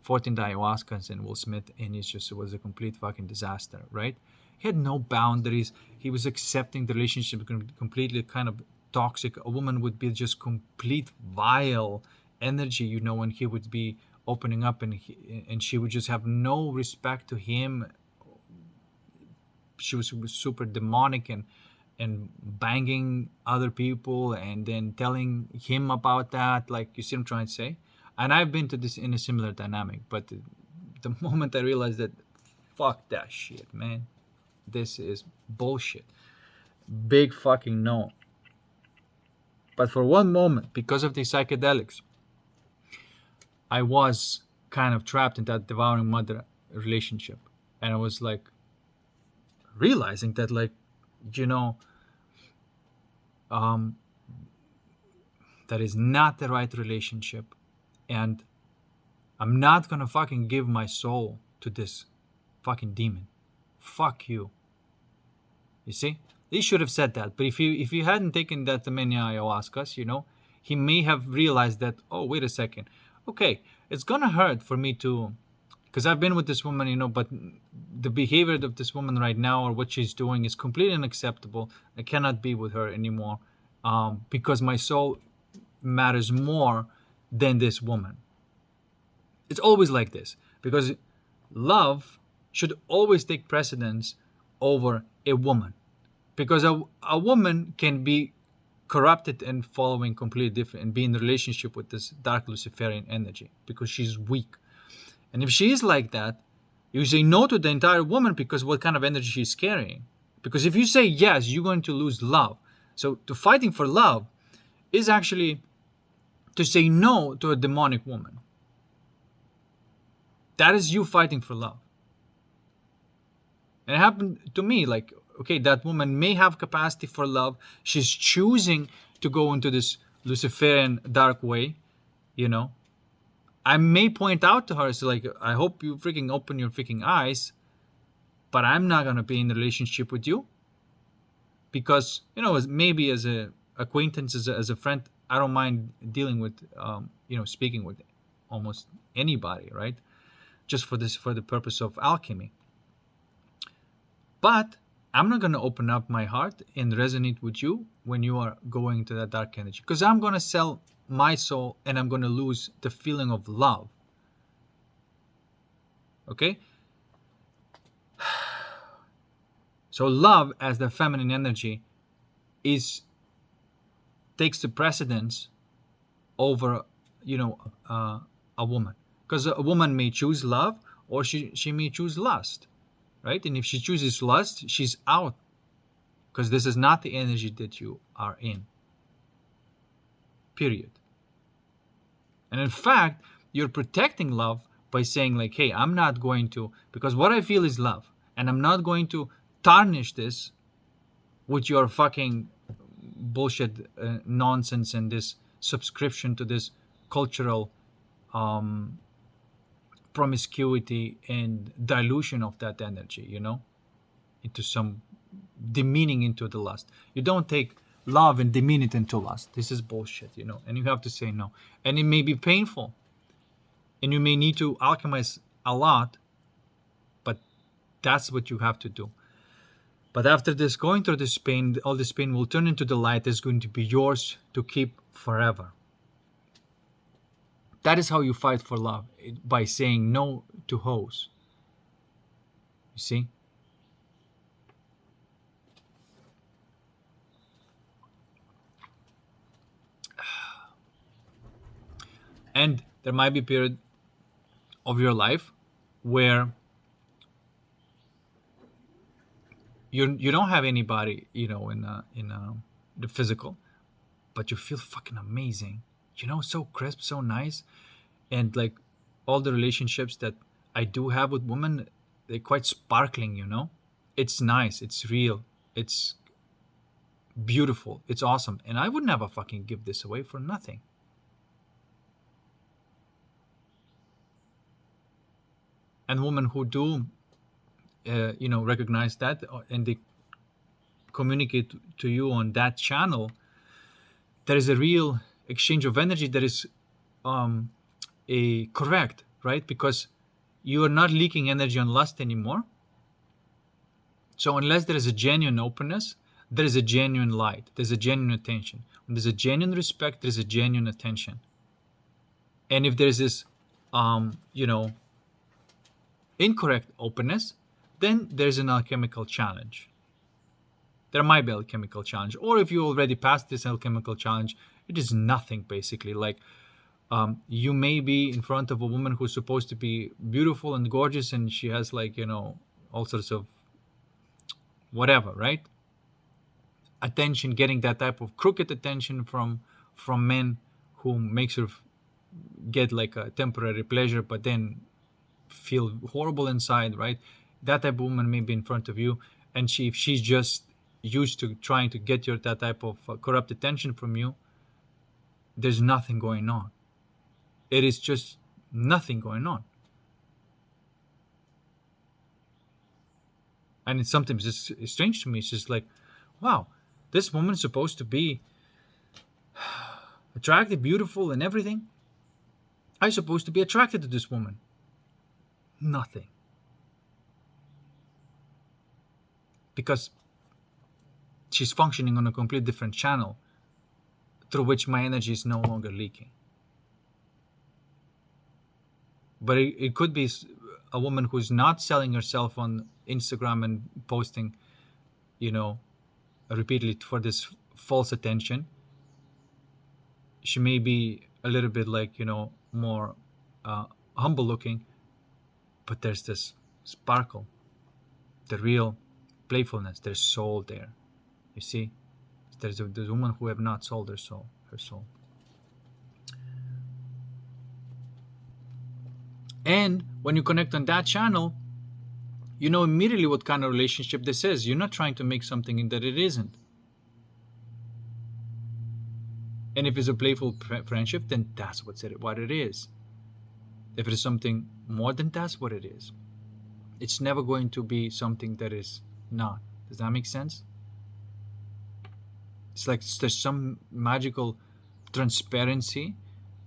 [SPEAKER 1] 14 ayahuascas and Will Smith, and it was a complete fucking disaster, right? He had no boundaries. He was accepting the relationship completely kind of toxic. A woman would be just complete vile energy, you know, and he would be opening up, and she would just have no respect to him. She was super demonic and banging other people and then telling him about that. Like, you see what I'm trying to say? And I've been to this in a similar dynamic, but the moment I realized that, fuck that shit, man. This is bullshit. Big fucking no. But for one moment, because of the psychedelics, I was kind of trapped in that devouring mother relationship. And I was like realizing that, like, you know, that is not the right relationship. And I'm not gonna fucking give my soul to this fucking demon. Fuck you. You see? He should have said that. But if he hadn't taken that many ayahuascas, you know, he may have realized that, oh, wait a second. Okay, it's gonna hurt for me to, because I've been with this woman, you know, but the behavior of this woman right now or what she's doing is completely unacceptable. I cannot be with her anymore because my soul matters more than this woman. It's always like this because love should always take precedence over a woman, because a woman can be corrupted and following completely different and be in a relationship with this dark Luciferian energy because she's weak. And if she is like that, you say no to the entire woman because what kind of energy she's carrying. Because if you say yes, you're going to lose love. So to fighting for love is actually to say no to a demonic woman. That is you fighting for love. And it happened to me, like, okay, that woman may have capacity for love. She's choosing to go into this Luciferian dark way, you know. I may point out to her, so like, I hope you freaking open your freaking eyes, but I'm not gonna be in a relationship with you. Because, you know, maybe as a acquaintance, as a friend, I don't mind dealing with, you know, speaking with almost anybody, right? Just for the purpose of alchemy. But I'm not going to open up my heart and resonate with you when you are going to that dark energy, because I'm going to sell my soul and I'm going to lose the feeling of love. Okay? So love as the feminine energy takes the precedence over, you know, a woman, because a woman may choose love or she may choose lust, right? And if she chooses lust, she's out, because this is not the energy that you are in, period. And in fact, you're protecting love by saying, like, hey, I'm not going to, because what I feel is love, and I'm not going to tarnish this with your fucking bullshit nonsense and this subscription to this cultural promiscuity and dilution of that energy, you know, into some demeaning into the lust. You don't take love and demean it into lust. This is bullshit, you know, and you have to say no. And it may be painful, and you may need to alchemize a lot, but that's what you have to do. But after this, going through this pain, all this pain will turn into the light that's going to be yours to keep forever. That is how you fight for love, by saying no to hoes. You see? And there might be a period of your life where you don't have anybody, in the physical, but you feel fucking amazing, so crisp, so nice. And like all the relationships that I do have with women, they're quite sparkling, it's nice, it's real, it's beautiful, it's awesome, and I would never fucking give this away for nothing. And women who do recognize that, and they communicate to you on that channel, there is a real exchange of energy that is a correct, right? Because you are not leaking energy on lust anymore. So unless there is a genuine openness, there is a genuine light, there's a genuine attention. When there's a genuine respect, there's a genuine attention. And if there's this incorrect openness, then there's an alchemical challenge. There might be an alchemical challenge. Or if you already passed this alchemical challenge, it is nothing, basically. Like you may be in front of a woman who's supposed to be beautiful and gorgeous, and she has all sorts of whatever, right? Attention, getting that type of crooked attention from men who makes her get like a temporary pleasure, but then feel horrible inside, right? That type of woman may be in front of you, and if she's just used to trying to get that type of corrupt attention from you, there's nothing going on. It is just nothing going on. And it's sometimes just strange to me. It's just like, wow, this woman's supposed to be attractive, beautiful, and everything. I'm supposed to be attracted to this woman. Nothing. Because she's functioning on a complete different channel through which my energy is no longer leaking. But it could be a woman who's not selling herself on Instagram and posting, repeatedly for this false attention. She may be a little bit like, more humble looking, but there's this sparkle, the real playfulness, there's soul there. You see, there's a woman who have not sold her soul. And when you connect on that channel, you know immediately what kind of relationship this is. You're not trying to make something that it isn't. And if it's a playful friendship, then that's what it is. If it is something more, then that's what it is. It's never going to be something that is not. Does that make sense? It's like there's some magical transparency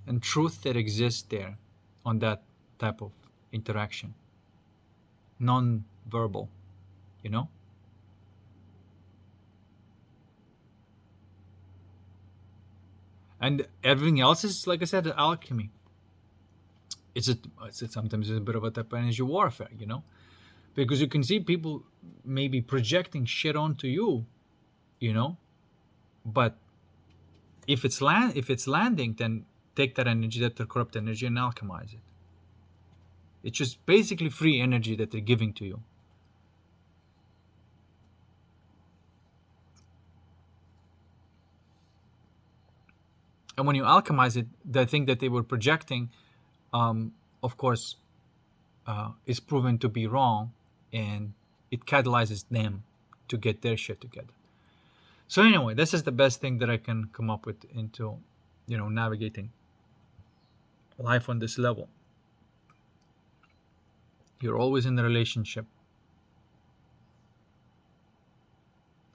[SPEAKER 1] and truth that exists there on that type of interaction. Non-verbal, And everything else is, like I said, alchemy. It's sometimes a bit of a type of energy warfare, because you can see people maybe projecting shit onto you, but if it's landing, then take that energy, that corrupt energy, and alchemize it. It's just basically free energy that they're giving to you. And when you alchemize it, the thing that they were projecting, of course, is proven to be wrong, and it catalyzes them to get their shit together. So anyway, this is the best thing that I can come up with into, navigating life on this level. You're always in a relationship.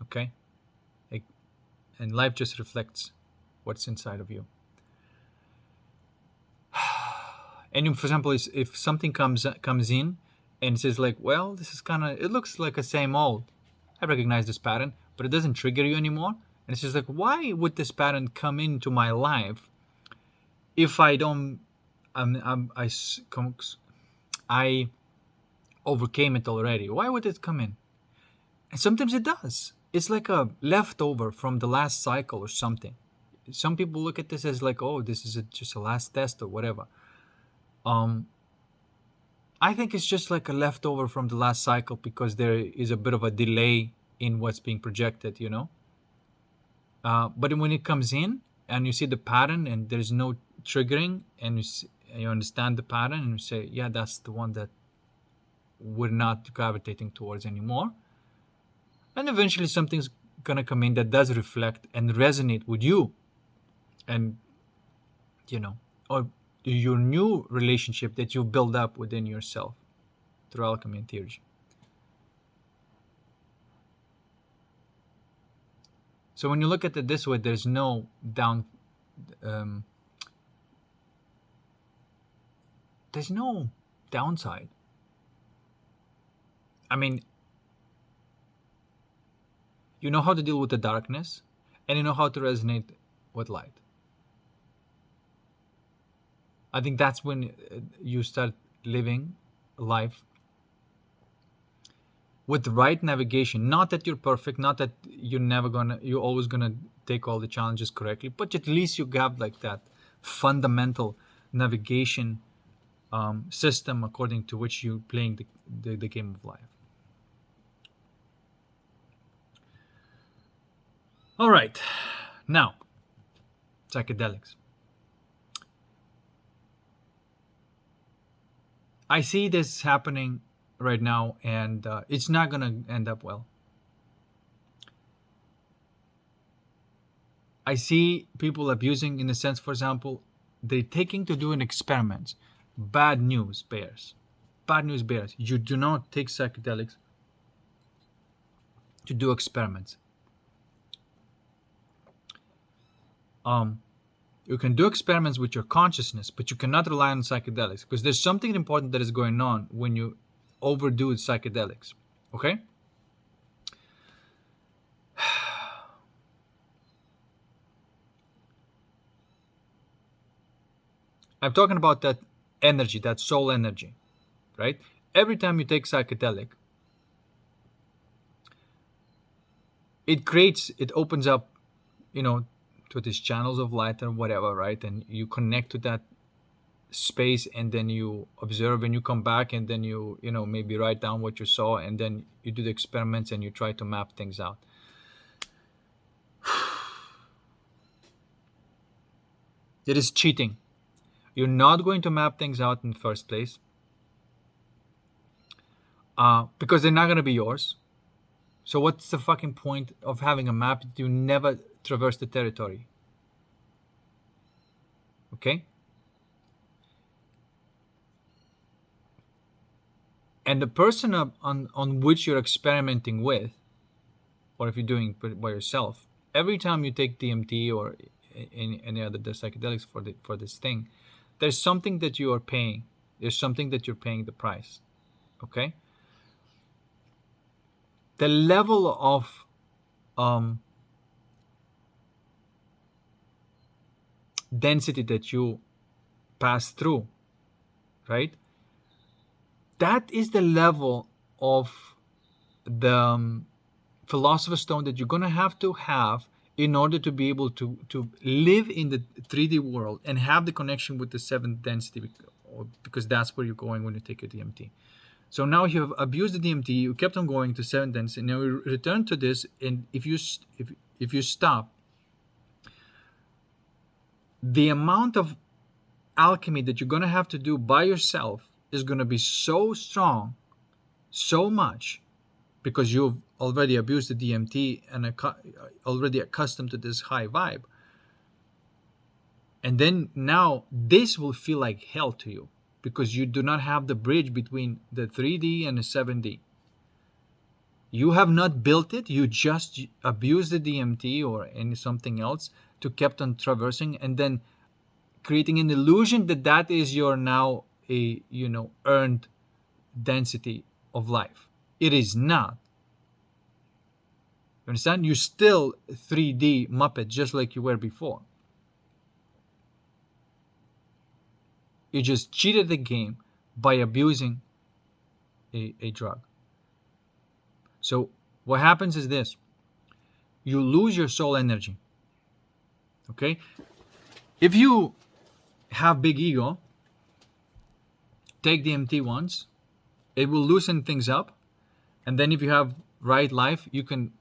[SPEAKER 1] Okay? And life just reflects what's inside of you. And for example, if something comes in and says like, well, this is it looks like a same old. I recognize this pattern, but it doesn't trigger you anymore. And it's just like, why would this pattern come into my life if I don't, I overcame it already? Why would it come in? And sometimes it does. It's like a leftover from the last cycle or something. some people look at this as like, oh, this is just a last test or whatever. Um, I think it's just like a leftover from the last cycle because there is a bit of a delay in what's being projected, you know. But when it comes in and you see the pattern and there's no triggering, and you understand the pattern and you say, yeah, that's the one that we're not gravitating towards anymore. And eventually something's gonna come in that does reflect and resonate with you, and you know, or your new relationship that you build up within yourself through alchemy and theurgy. So when you look at it this way, there's no um, there's no downside. I mean, you know how to deal with the darkness, and you know how to resonate with light. I think that's when you start living life with the right navigation. Not that you're perfect, not that you're always gonna take all the challenges correctly, but at least you have like that fundamental navigation system according to which you're playing the game of life. All right, now psychedelics. I see this happening right now, and it's not gonna end up well. I see people abusing in the sense, for example, they're taking to doing experiments. Bad news bears. Bad news bears. You do not take psychedelics to do experiments. You can do experiments with your consciousness, but you cannot rely on psychedelics because there's something important that is going on when you overdo psychedelics. Okay? I'm talking about that energy, that soul energy, right? Every time you take psychedelic, it opens up, to these channels of light or whatever, right? And you connect to that space, and then you observe, and you come back, and then you maybe write down what you saw, and then you do the experiments and you try to map things out. It is cheating. You're not going to map things out in the first place because they're not going to be yours. So what's the fucking point of having a map if you never traverse the territory? Okay? And the person on which you're experimenting with, or if you're doing it by yourself, every time you take DMT or any other psychedelics for this thing, there's something that you are paying. There's something that you're paying the price. Okay? The level of density that you pass through, right? That is the level of the philosopher's stone that you're going to have in order to be able to live in the 3D world and have the connection with the seventh density, because that's where you're going when you take a DMT. So now you have abused the DMT, you kept on going to seventh density, now you return to this, and if you stop, the amount of alchemy that you're going to have to do by yourself is going to be so strong, so much, because you've already abused the DMT and already accustomed to this high vibe. And then now this will feel like hell to you because you do not have the bridge between the 3D and the 7D. You have not built it. You just abuse the DMT or something else to kept on traversing, and then creating an illusion that that is your now a earned density of life. It is not. You understand? You're still 3D Muppet just like you were before. You just cheated the game by abusing a drug. So what happens is this: you lose your soul energy. Okay? If you have big ego, take DMT once, it will loosen things up, and then if you have right life, you can,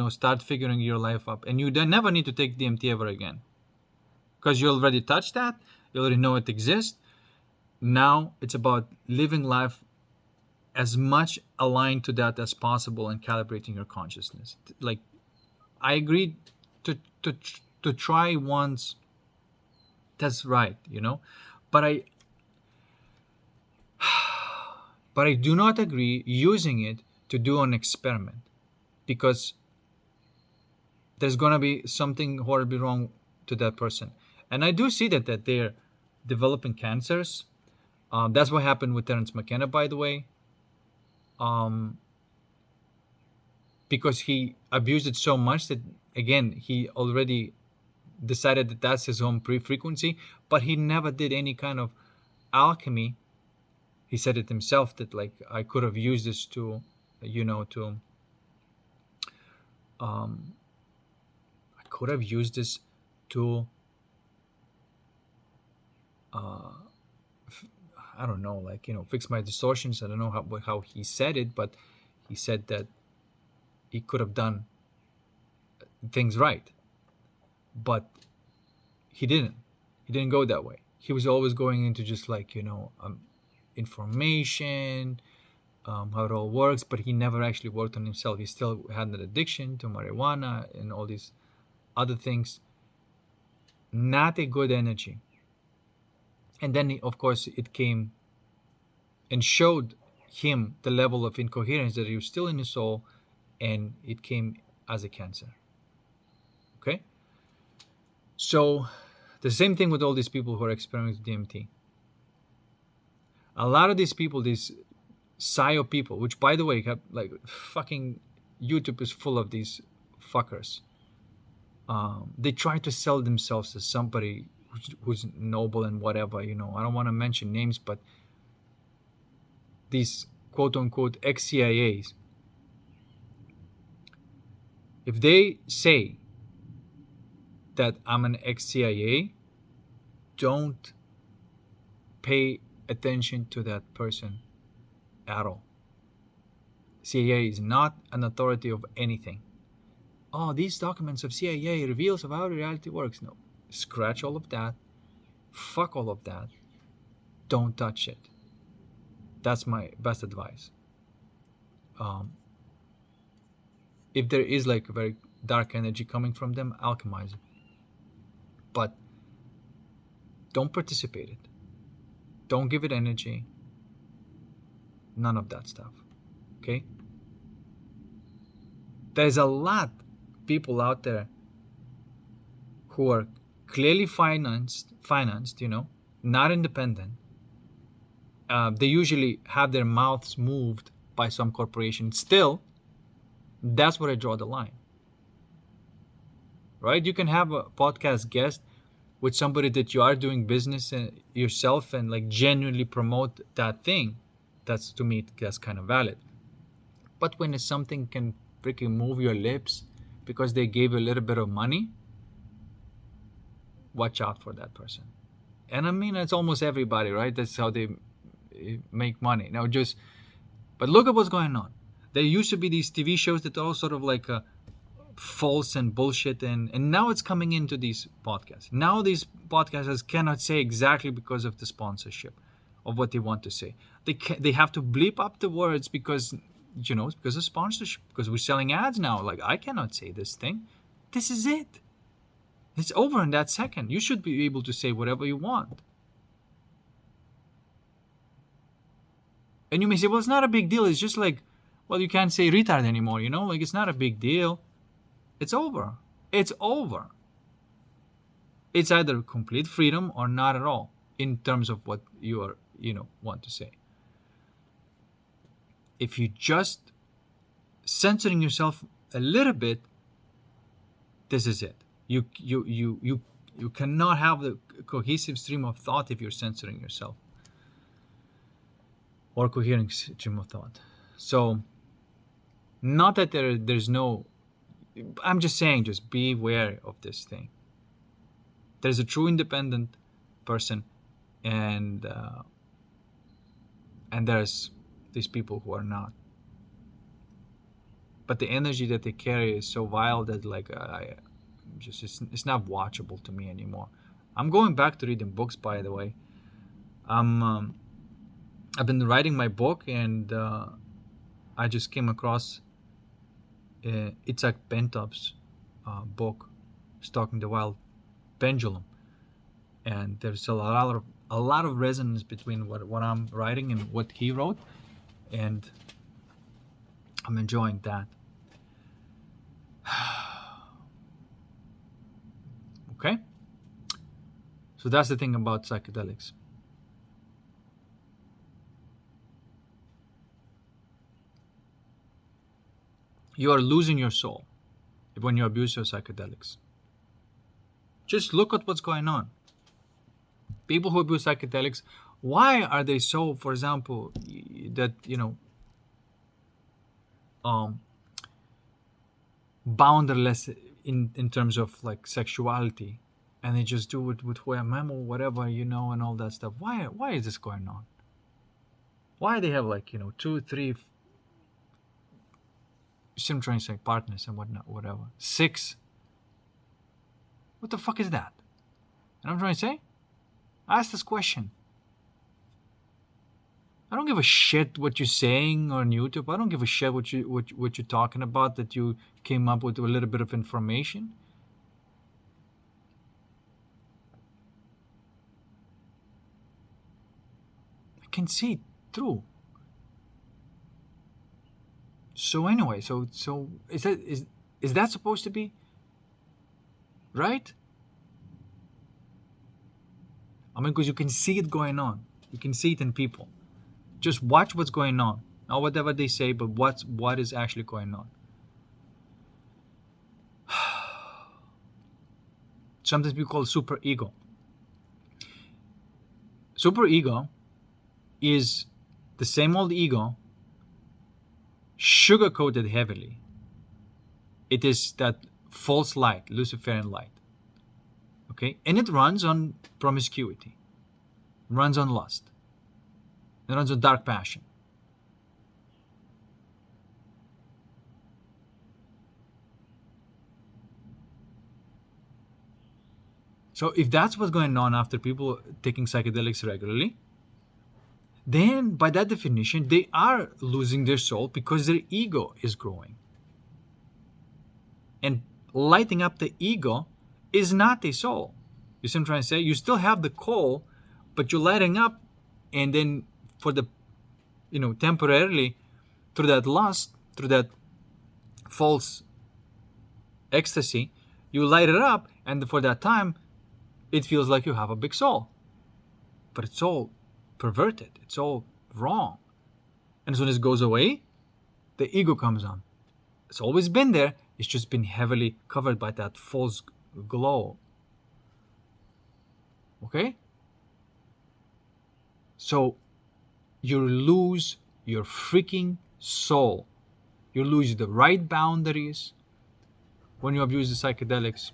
[SPEAKER 1] start figuring your life up, and you then never need to take DMT ever again, because you already touched that, you already know it exists. Now it's about living life as much aligned to that as possible and calibrating your consciousness. Like, I agreed to to to try once. That's right, but I do not agree using it to do an experiment, because there's gonna be something horribly wrong to that person. And I do see that they're developing cancers. That's what happened with Terence McKenna, by the way, because he abused it so much that, again, he already decided that that's his own frequency, but he never did any kind of alchemy. He said it himself that, like, I could have used this to, I could have used this to, I don't know, like, fix my distortions. I don't know how he said it, but he said that he could have done things right, but he didn't. He didn't go that way. He was always going into just like, information, how it all works, but he never actually worked on himself. He still had an addiction to marijuana and all these other things. Not a good energy. And then, of course, it came and showed him the level of incoherence that he was still in his soul, and it came as a cancer. Okay? So, the same thing with all these people who are experimenting with DMT. A lot of these people, these psy people, which, by the way, have, like, fucking YouTube is full of these fuckers. They try to sell themselves as somebody who's noble and whatever, I don't want to mention names, but these quote-unquote ex-CIAs, if they say that I'm an ex-CIA, don't pay attention to that person at all. CIA is not an authority of anything. Oh, these documents of CIA reveals of how reality works. No, scratch all of that. Fuck all of that. Don't touch it. That's my best advice. If there is like a very dark energy coming from them, alchemize it. But don't participate in it. Don't give it energy. None of that stuff. Okay? There's a lot of people out there who are clearly financed, not independent. They usually have their mouths moved by some corporation. Still, that's where I draw the line. Right? You can have a podcast guest with somebody that you are doing business yourself and like genuinely promote that thing. That's, to me, that's kind of valid. But when it's something can freaking move your lips because they gave you a little bit of money, watch out for that person. And I mean, it's almost everybody, right? That's how they make money. But look at what's going on. There used to be these TV shows that are all sort of like false and bullshit, and now it's coming into these podcasts. Now these podcasters cannot say exactly because of the sponsorship of what they want to say. They have to bleep up the words because because of sponsorship, because we're selling ads now. Like, I cannot say this thing. This is it. It's over in that second. You should be able to say whatever you want. And you may say, well, it's not a big deal. It's just like, well, you can't say retard anymore, like, it's not a big deal. It's over. It's over. It's either complete freedom or not at all in terms of what you are, want to say. If you just censoring yourself a little bit, this is it. You cannot have the cohesive stream of thought if you're censoring yourself, or coherent stream of thought. So, not that there's no, I'm just saying, just be aware of this thing. There's a true independent person, and there's these people who are not. But the energy that they carry is so vile that like it's not watchable to me anymore. I'm going back to reading books, by the way. I've been writing my book, and I just came across Itzhak Bentop's book, Stalking the Wild Pendulum, and there's a lot of resonance between what I'm writing and what he wrote, and I'm enjoying that. Okay, so that's the thing about psychedelics. You are losing your soul when you abuse your psychedelics. Just look at what's going on. People who abuse psychedelics, why are they so, for example, that, boundarless in terms of like sexuality, and they just do it with whoever, whatever, and all that stuff. Why is this going on? Why they have like, 2, 3, I'm trying to say partners and whatnot, whatever, 6? What the fuck is that? And I'm trying to say, ask this question. I don't give a shit what you're saying on YouTube. I don't give a shit what you're talking about, that you came up with a little bit of information. I can see it through. So anyway, so is that supposed to be right? I mean, because you can see it going on. You can see it in people. Just watch what's going on. Not whatever they say, but what is actually going on. Sometimes we call super ego. Super ego is the same old ego, sugar-coated heavily. It is that false light, Luciferian light. Okay? And it runs on promiscuity. It runs on lust. It runs on dark passion. So if that's what's going on after people taking psychedelics regularly, then by that definition, they are losing their soul because their ego is growing. And lighting up the ego is not a soul. You see what I'm trying to say? You still have the coal, but you're lighting up, and then for the, temporarily, through that lust, through that false ecstasy, you light it up, and for that time, it feels like you have a big soul. But it's all perverted. It's all wrong. And as soon as it goes away, the ego comes on. It's always been there. It's just been heavily covered by that false glow. Okay? So you lose your freaking soul. You lose the right boundaries when you abuse the psychedelics.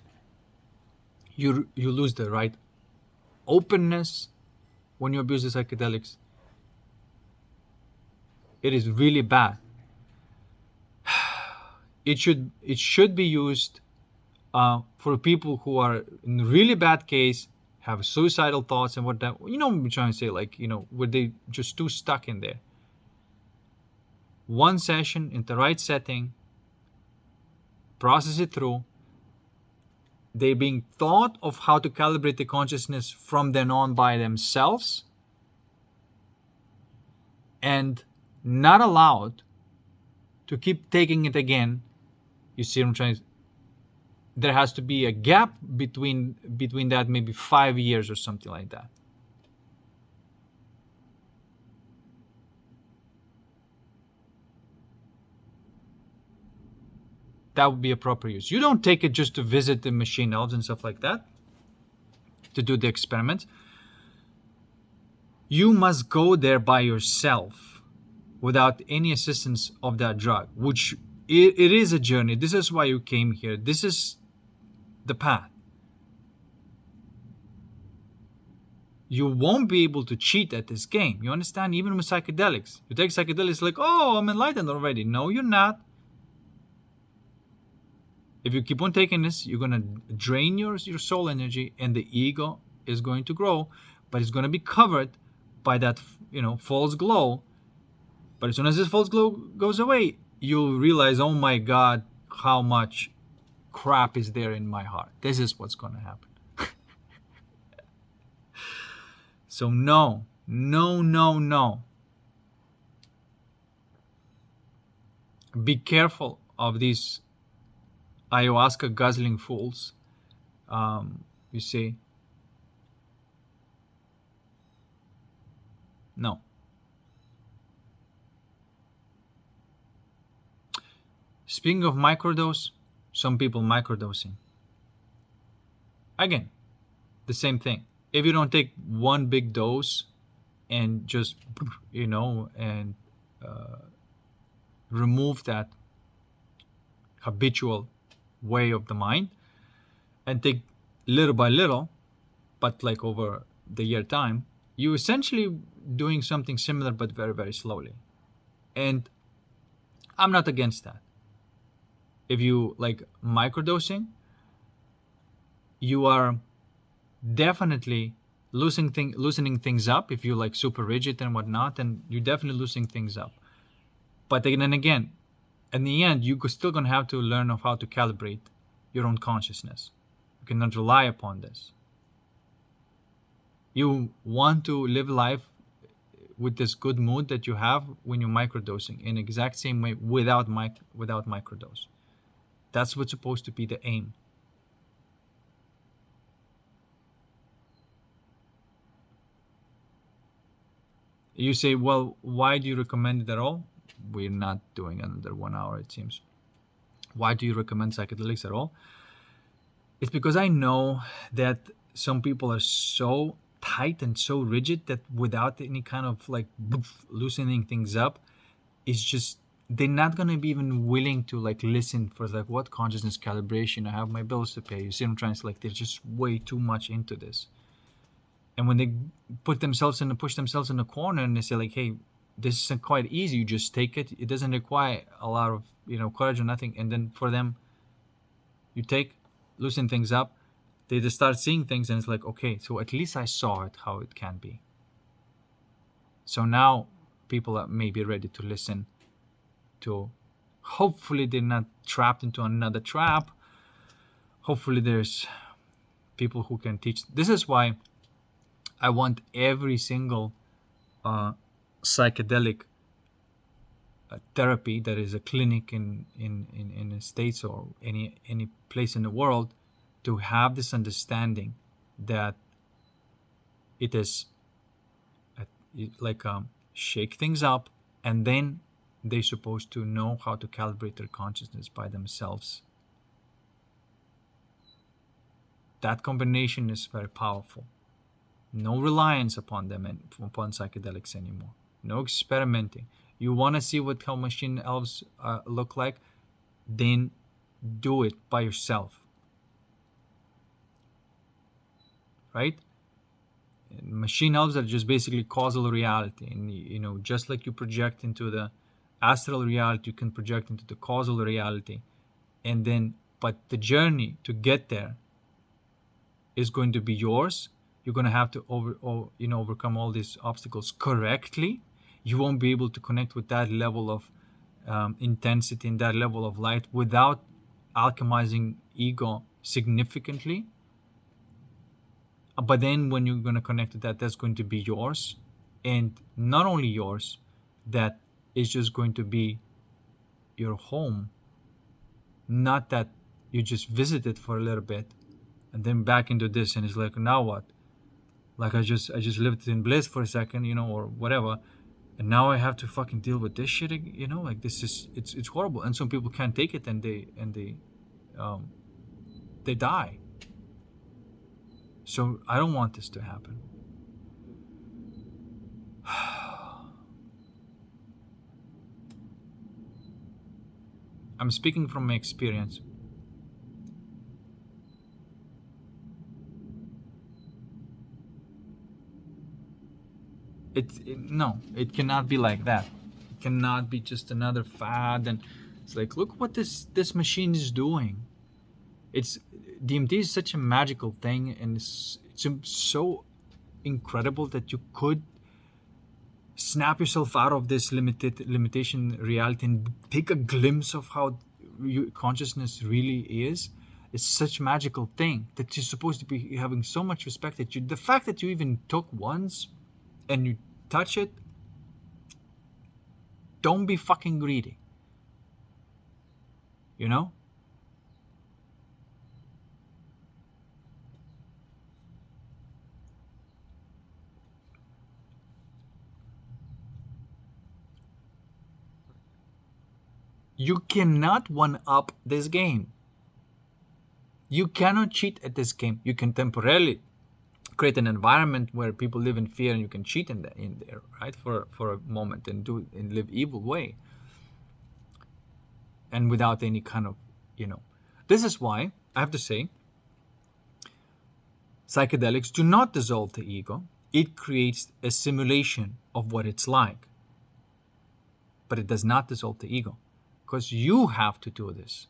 [SPEAKER 1] You lose the right openness when you abuse the psychedelics. It is really bad. It should be used for people who are in really bad case, have suicidal thoughts and what that, what I'm trying to say, like, where they just too stuck in there. One session in the right setting, process it through. They being taught of how to calibrate the consciousness from then on by themselves, and not allowed to keep taking it again. You see what I'm trying to, there has to be a gap between that, maybe 5 years or something like that. That would be a proper use. You don't take it just to visit the machine elves and stuff like that, to do the experiments. You must go there by yourself without any assistance of that drug, which it is a journey. This is why you came here. This is the path. you won't be able to cheat at this game. You understand? Even with psychedelics, you take psychedelics like, oh, I'm enlightened already. No, you're not. If you keep on taking this, you're gonna drain your soul energy, and the ego is going to grow, but it's gonna be covered by that false glow. But as soon as this false glow goes away, you'll realize, oh my God, how much crap is there in my heart. This is what's gonna happen. So no, no, no, no. Be careful of these ayahuasca guzzling fools. You see, no. Speaking of microdose, some people microdosing. Again, the same thing. If you don't take one big dose and just, and remove that habitual way of the mind and take little by little, but like over the year time, you essentially doing something similar but very, very slowly. And I'm not against that. If you like microdosing, you are definitely loosening things up. If you're like super rigid and whatnot, then you're definitely loosening things up. But then again, in the end, you're still gonna have to learn of how to calibrate your own consciousness. You cannot rely upon this. You want to live life with this good mood that you have when you're microdosing in exact same way without microdose. That's what's supposed to be the aim. You say, well, why do you recommend it at all? We're not doing another 1 hour, it seems. Why do you recommend psychedelics at all? It's because I know that some people are so tight and so rigid that without any kind of like loosening things up, it's just they're not gonna be even willing to like listen for like what consciousness calibration. I have my bills to pay. You see what I'm trying to say? Like they're just way too much into this. And when they push themselves in a corner and they say like, hey, this is quite easy, you just take it. It doesn't require a lot of courage or nothing. And then for them, you loosen things up, they just start seeing things, and it's like, okay, so at least I saw it how it can be. So now people are maybe ready to listen to, hopefully they're not trapped into another trap. Hopefully there's people who can teach. This is why I want every single psychedelic therapy that is a clinic in the States or any place in the world to have this understanding that it is like shake things up, and then they're supposed to know how to calibrate their consciousness by themselves. That combination is very powerful. No reliance upon them and upon psychedelics anymore. No experimenting. You want to see how machine elves look like? Then do it by yourself. Right? Machine elves are just basically causal reality, and just like you project into the astral reality, you can project into the causal reality, and then but the journey to get there is going to be yours. You're going to have to overcome all these obstacles correctly. You won't be able to connect with that level of intensity and that level of light without alchemizing ego significantly. But then when you're going to connect to that, that's going to be yours. And not only yours, that is just going to be your home. Not that you just visit it for a little bit and then back into this, and it's like, now what? Like I just lived in bliss for a second, or whatever, and now I have to fucking deal with this shit, like this is it's horrible. And some people can't take it, and they die. So I don't want this to happen. I'm speaking from my experience. No, it cannot be like that. It cannot be just another fad. And it's like, look what this machine is doing. It's DMT is such a magical thing, and it's so incredible that you could snap yourself out of this limitation reality and take a glimpse of how consciousness really is. It's such a magical thing that you're supposed to be having so much respect that the fact that you even took once and you touch it, don't be fucking greedy. You know? You cannot one-up this game. You cannot cheat at this game. You can temporarily create an environment where people live in fear, and you can cheat in there, right, for a moment, and live evil way, and without any kind of, This is why I have to say, psychedelics do not dissolve the ego. It creates a simulation of what it's like, but it does not dissolve the ego, because you have to do this.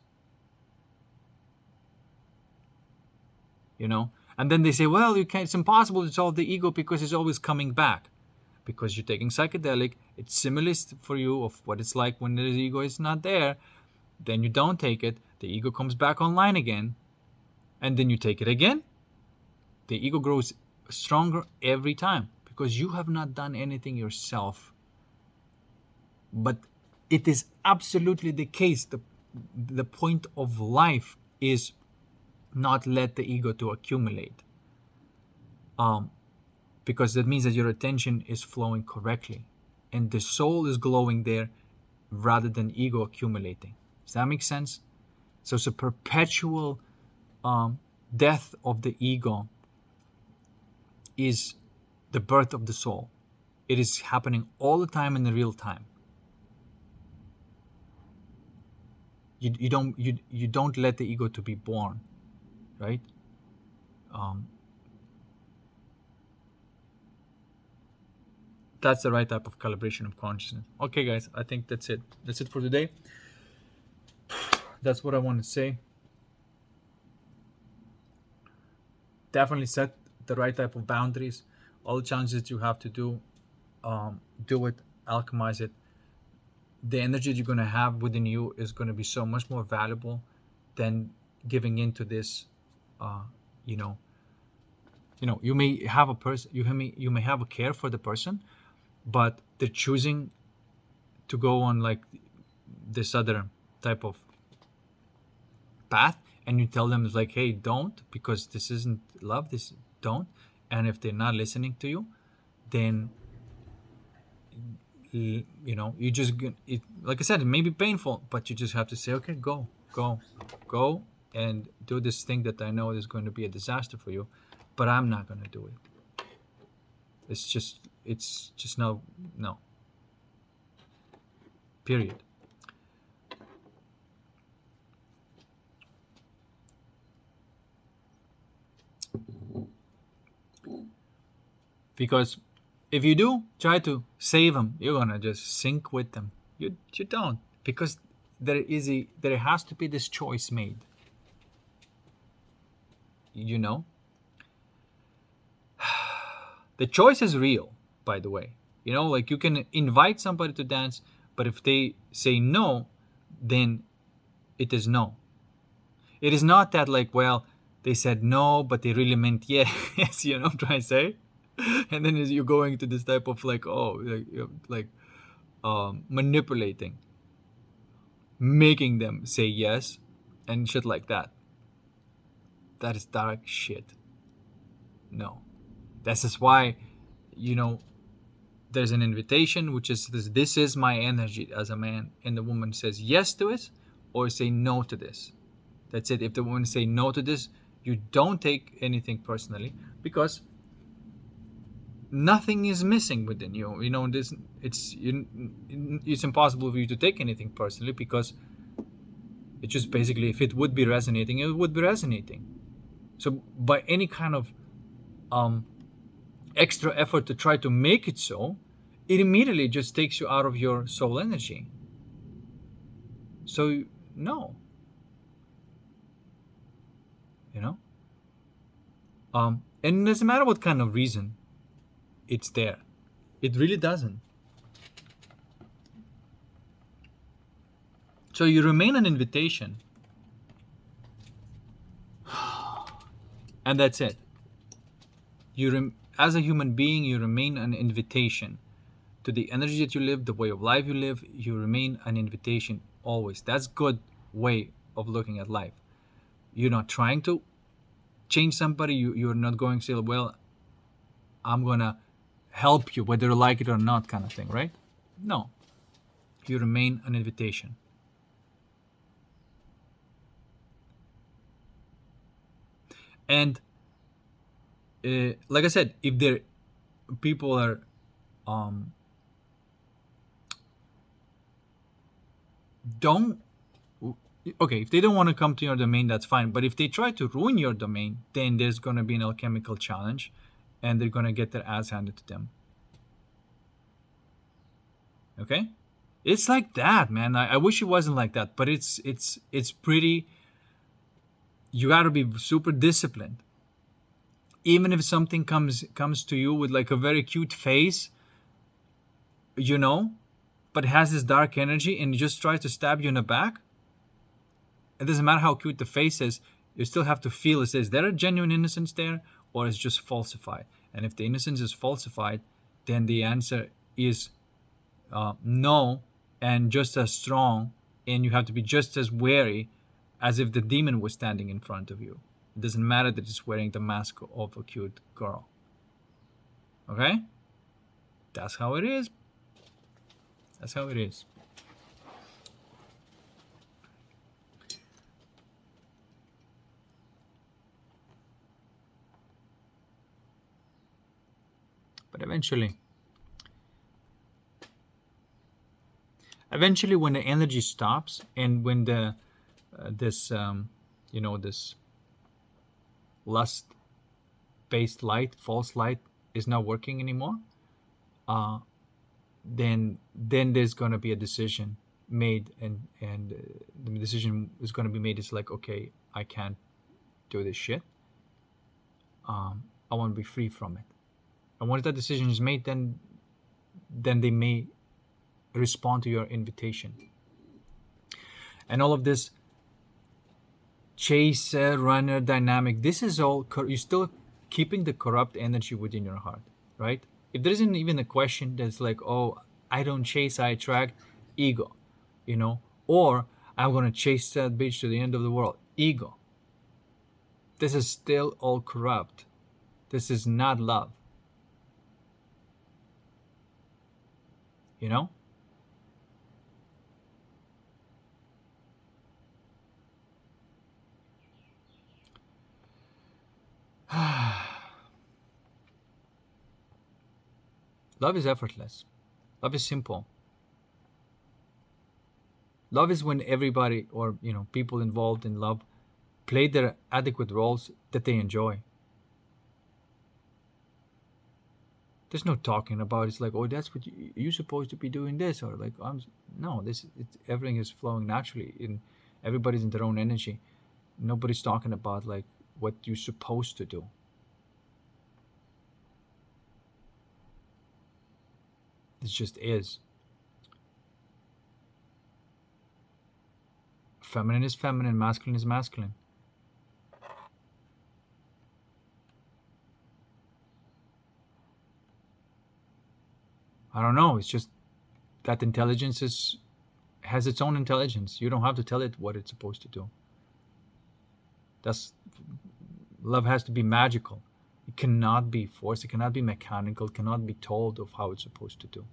[SPEAKER 1] And then they say, well, it's impossible to solve the ego because it's always coming back. Because you're taking psychedelic, it simulates for you of what it's like when the ego is not there. Then you don't take it, the ego comes back online again, and then you take it again. The ego grows stronger every time because you have not done anything yourself. But it is absolutely the case. The point of life is not let the ego to accumulate, because that means that your attention is flowing correctly and the soul is glowing there rather than ego accumulating. Does that make sense? So it's a perpetual death of the ego is the birth of the soul. It is happening all the time in the real time. You don't let the ego to be born, right? That's the right type of calibration of consciousness. Okay, guys, I think that's it. That's it for today. That's what I want to say. Definitely set the right type of boundaries. All the challenges that you have to do it, alchemize it. The energy you're going to have within you is going to be so much more valuable than giving into this. You may have a person, you may have a care for the person, but they're choosing to go on like this other type of path, and you tell them, it's like, hey, don't, because this isn't love, this don't. And if they're not listening to you, then you just, like I said, it may be painful, but you just have to say, okay, go and do this thing that I know is going to be a disaster for you, but I'm not going to do it. It's just no. Period. Because if you do try to save them, you're gonna just sink with them. You don't, because there has to be this choice made. The choice is real, by the way. Like, you can invite somebody to dance, but if they say no, then it is no. It is not that, like, well, they said no, but they really meant yes. You know what I'm trying to say? And then you're going to this type of manipulating, making them say yes, and shit like that. That is dark shit. No. This is why, there's an invitation, which is this is my energy as a man, and the woman says yes to it or say no to this. That's it. If the woman say no to this, you don't take anything personally, because nothing is missing within you. It's impossible for you to take anything personally, because it's just basically, if it would be resonating, it would be resonating. So by any kind of extra effort to try to make it so, it immediately just takes you out of your soul energy. So no, you know, and it doesn't matter what kind of reason it's there. It really doesn't. So you remain an invitation, and that's it. As a human being, you remain an invitation to the energy that you live, the way of life you live. You remain an invitation always. That's good way of looking at life. You're not trying to change somebody. You're not going to say, well, I'm gonna help you whether you like it or not, kind of thing, right? No, you remain an invitation. And like I said, if there people are don't okay, if they don't want to come to your domain, that's fine. But if they try to ruin your domain, then there's going to be an alchemical challenge, and they're going to get their ass handed to them. Okay, it's like that, man. I wish it wasn't like that, but it's pretty. You got to be super disciplined. Even if something comes to you with like a very cute face, you know, but has this dark energy and just tries to stab you in the back, it doesn't matter how cute the face is, you still have to feel, is there a genuine innocence there, or is just falsified? And if the innocence is falsified, then the answer is no, and just as strong, and you have to be just as wary as if the demon was standing in front of you. It doesn't matter that it's wearing the mask of a cute girl. Okay? That's how it is. That's how it is. But eventually when the energy stops, and when the this lust based light, false light, is not working anymore, then there's going to be a decision made, and the decision is going to be made. It's like, okay, I can't do this shit. I want to be free from it. And once that decision is made, then they may respond to your invitation. And all of this chaser runner dynamic, this is all you're still keeping the corrupt energy within your heart, right? If there isn't even a question that's like, oh, I don't chase, I attract, ego, or I'm gonna chase that bitch to the end of the world, ego. This is still all corrupt. This is not love. Love is effortless. Love is simple. Love is when everybody, or people involved in love, play their adequate roles that they enjoy. There's no talking about it's like, oh, that's what you're supposed to be doing this, or like, no, everything is flowing naturally. Everybody's in their own energy. Nobody's talking about like what you're supposed to do. It just is. Feminine is feminine, masculine is masculine. I don't know. It's just that intelligence has its own intelligence. You don't have to tell it what it's supposed to do. Love has to be magical. It cannot be forced. It cannot be mechanical. It cannot be told of how it's supposed to do,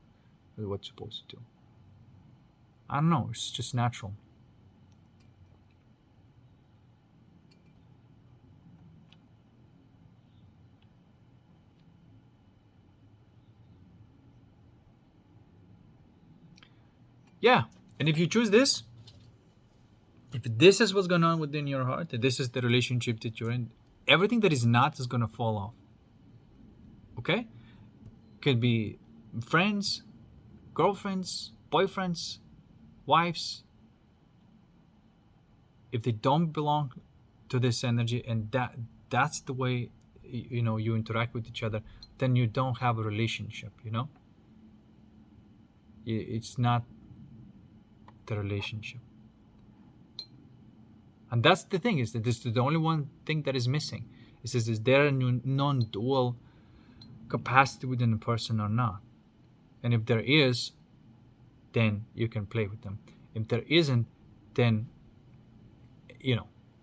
[SPEAKER 1] or what it's supposed to do. I don't know. It's just natural. Yeah, and if you choose this, if this is what's going on within your heart, if this is the relationship that you're in, everything that is not is going to fall off. Okay, could be friends, girlfriends, boyfriends, wives. If they don't belong to this energy, and that's the way you interact with each other, then you don't have a relationship. It's not the relationship. And that's the thing, is that this is the only one thing that is missing. It says, is there a non-dual capacity within a person or not? And if there is, then you can play with them. If there isn't, then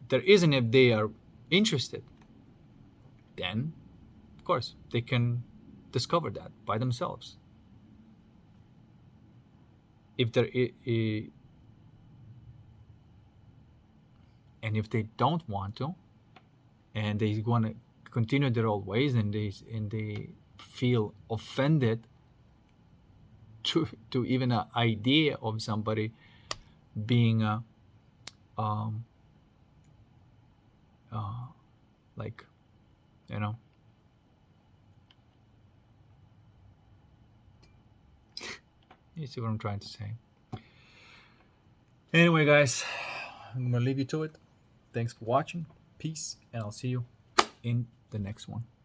[SPEAKER 1] there isn't. If they are interested, then of course they can discover that by themselves. If there and if they don't want to, and they want to continue their old ways, and they feel offended to even an idea of somebody being like, you see what I'm trying to say. Anyway, guys, I'm gonna leave you to it. Thanks for watching. Peace, and I'll see you in the next one.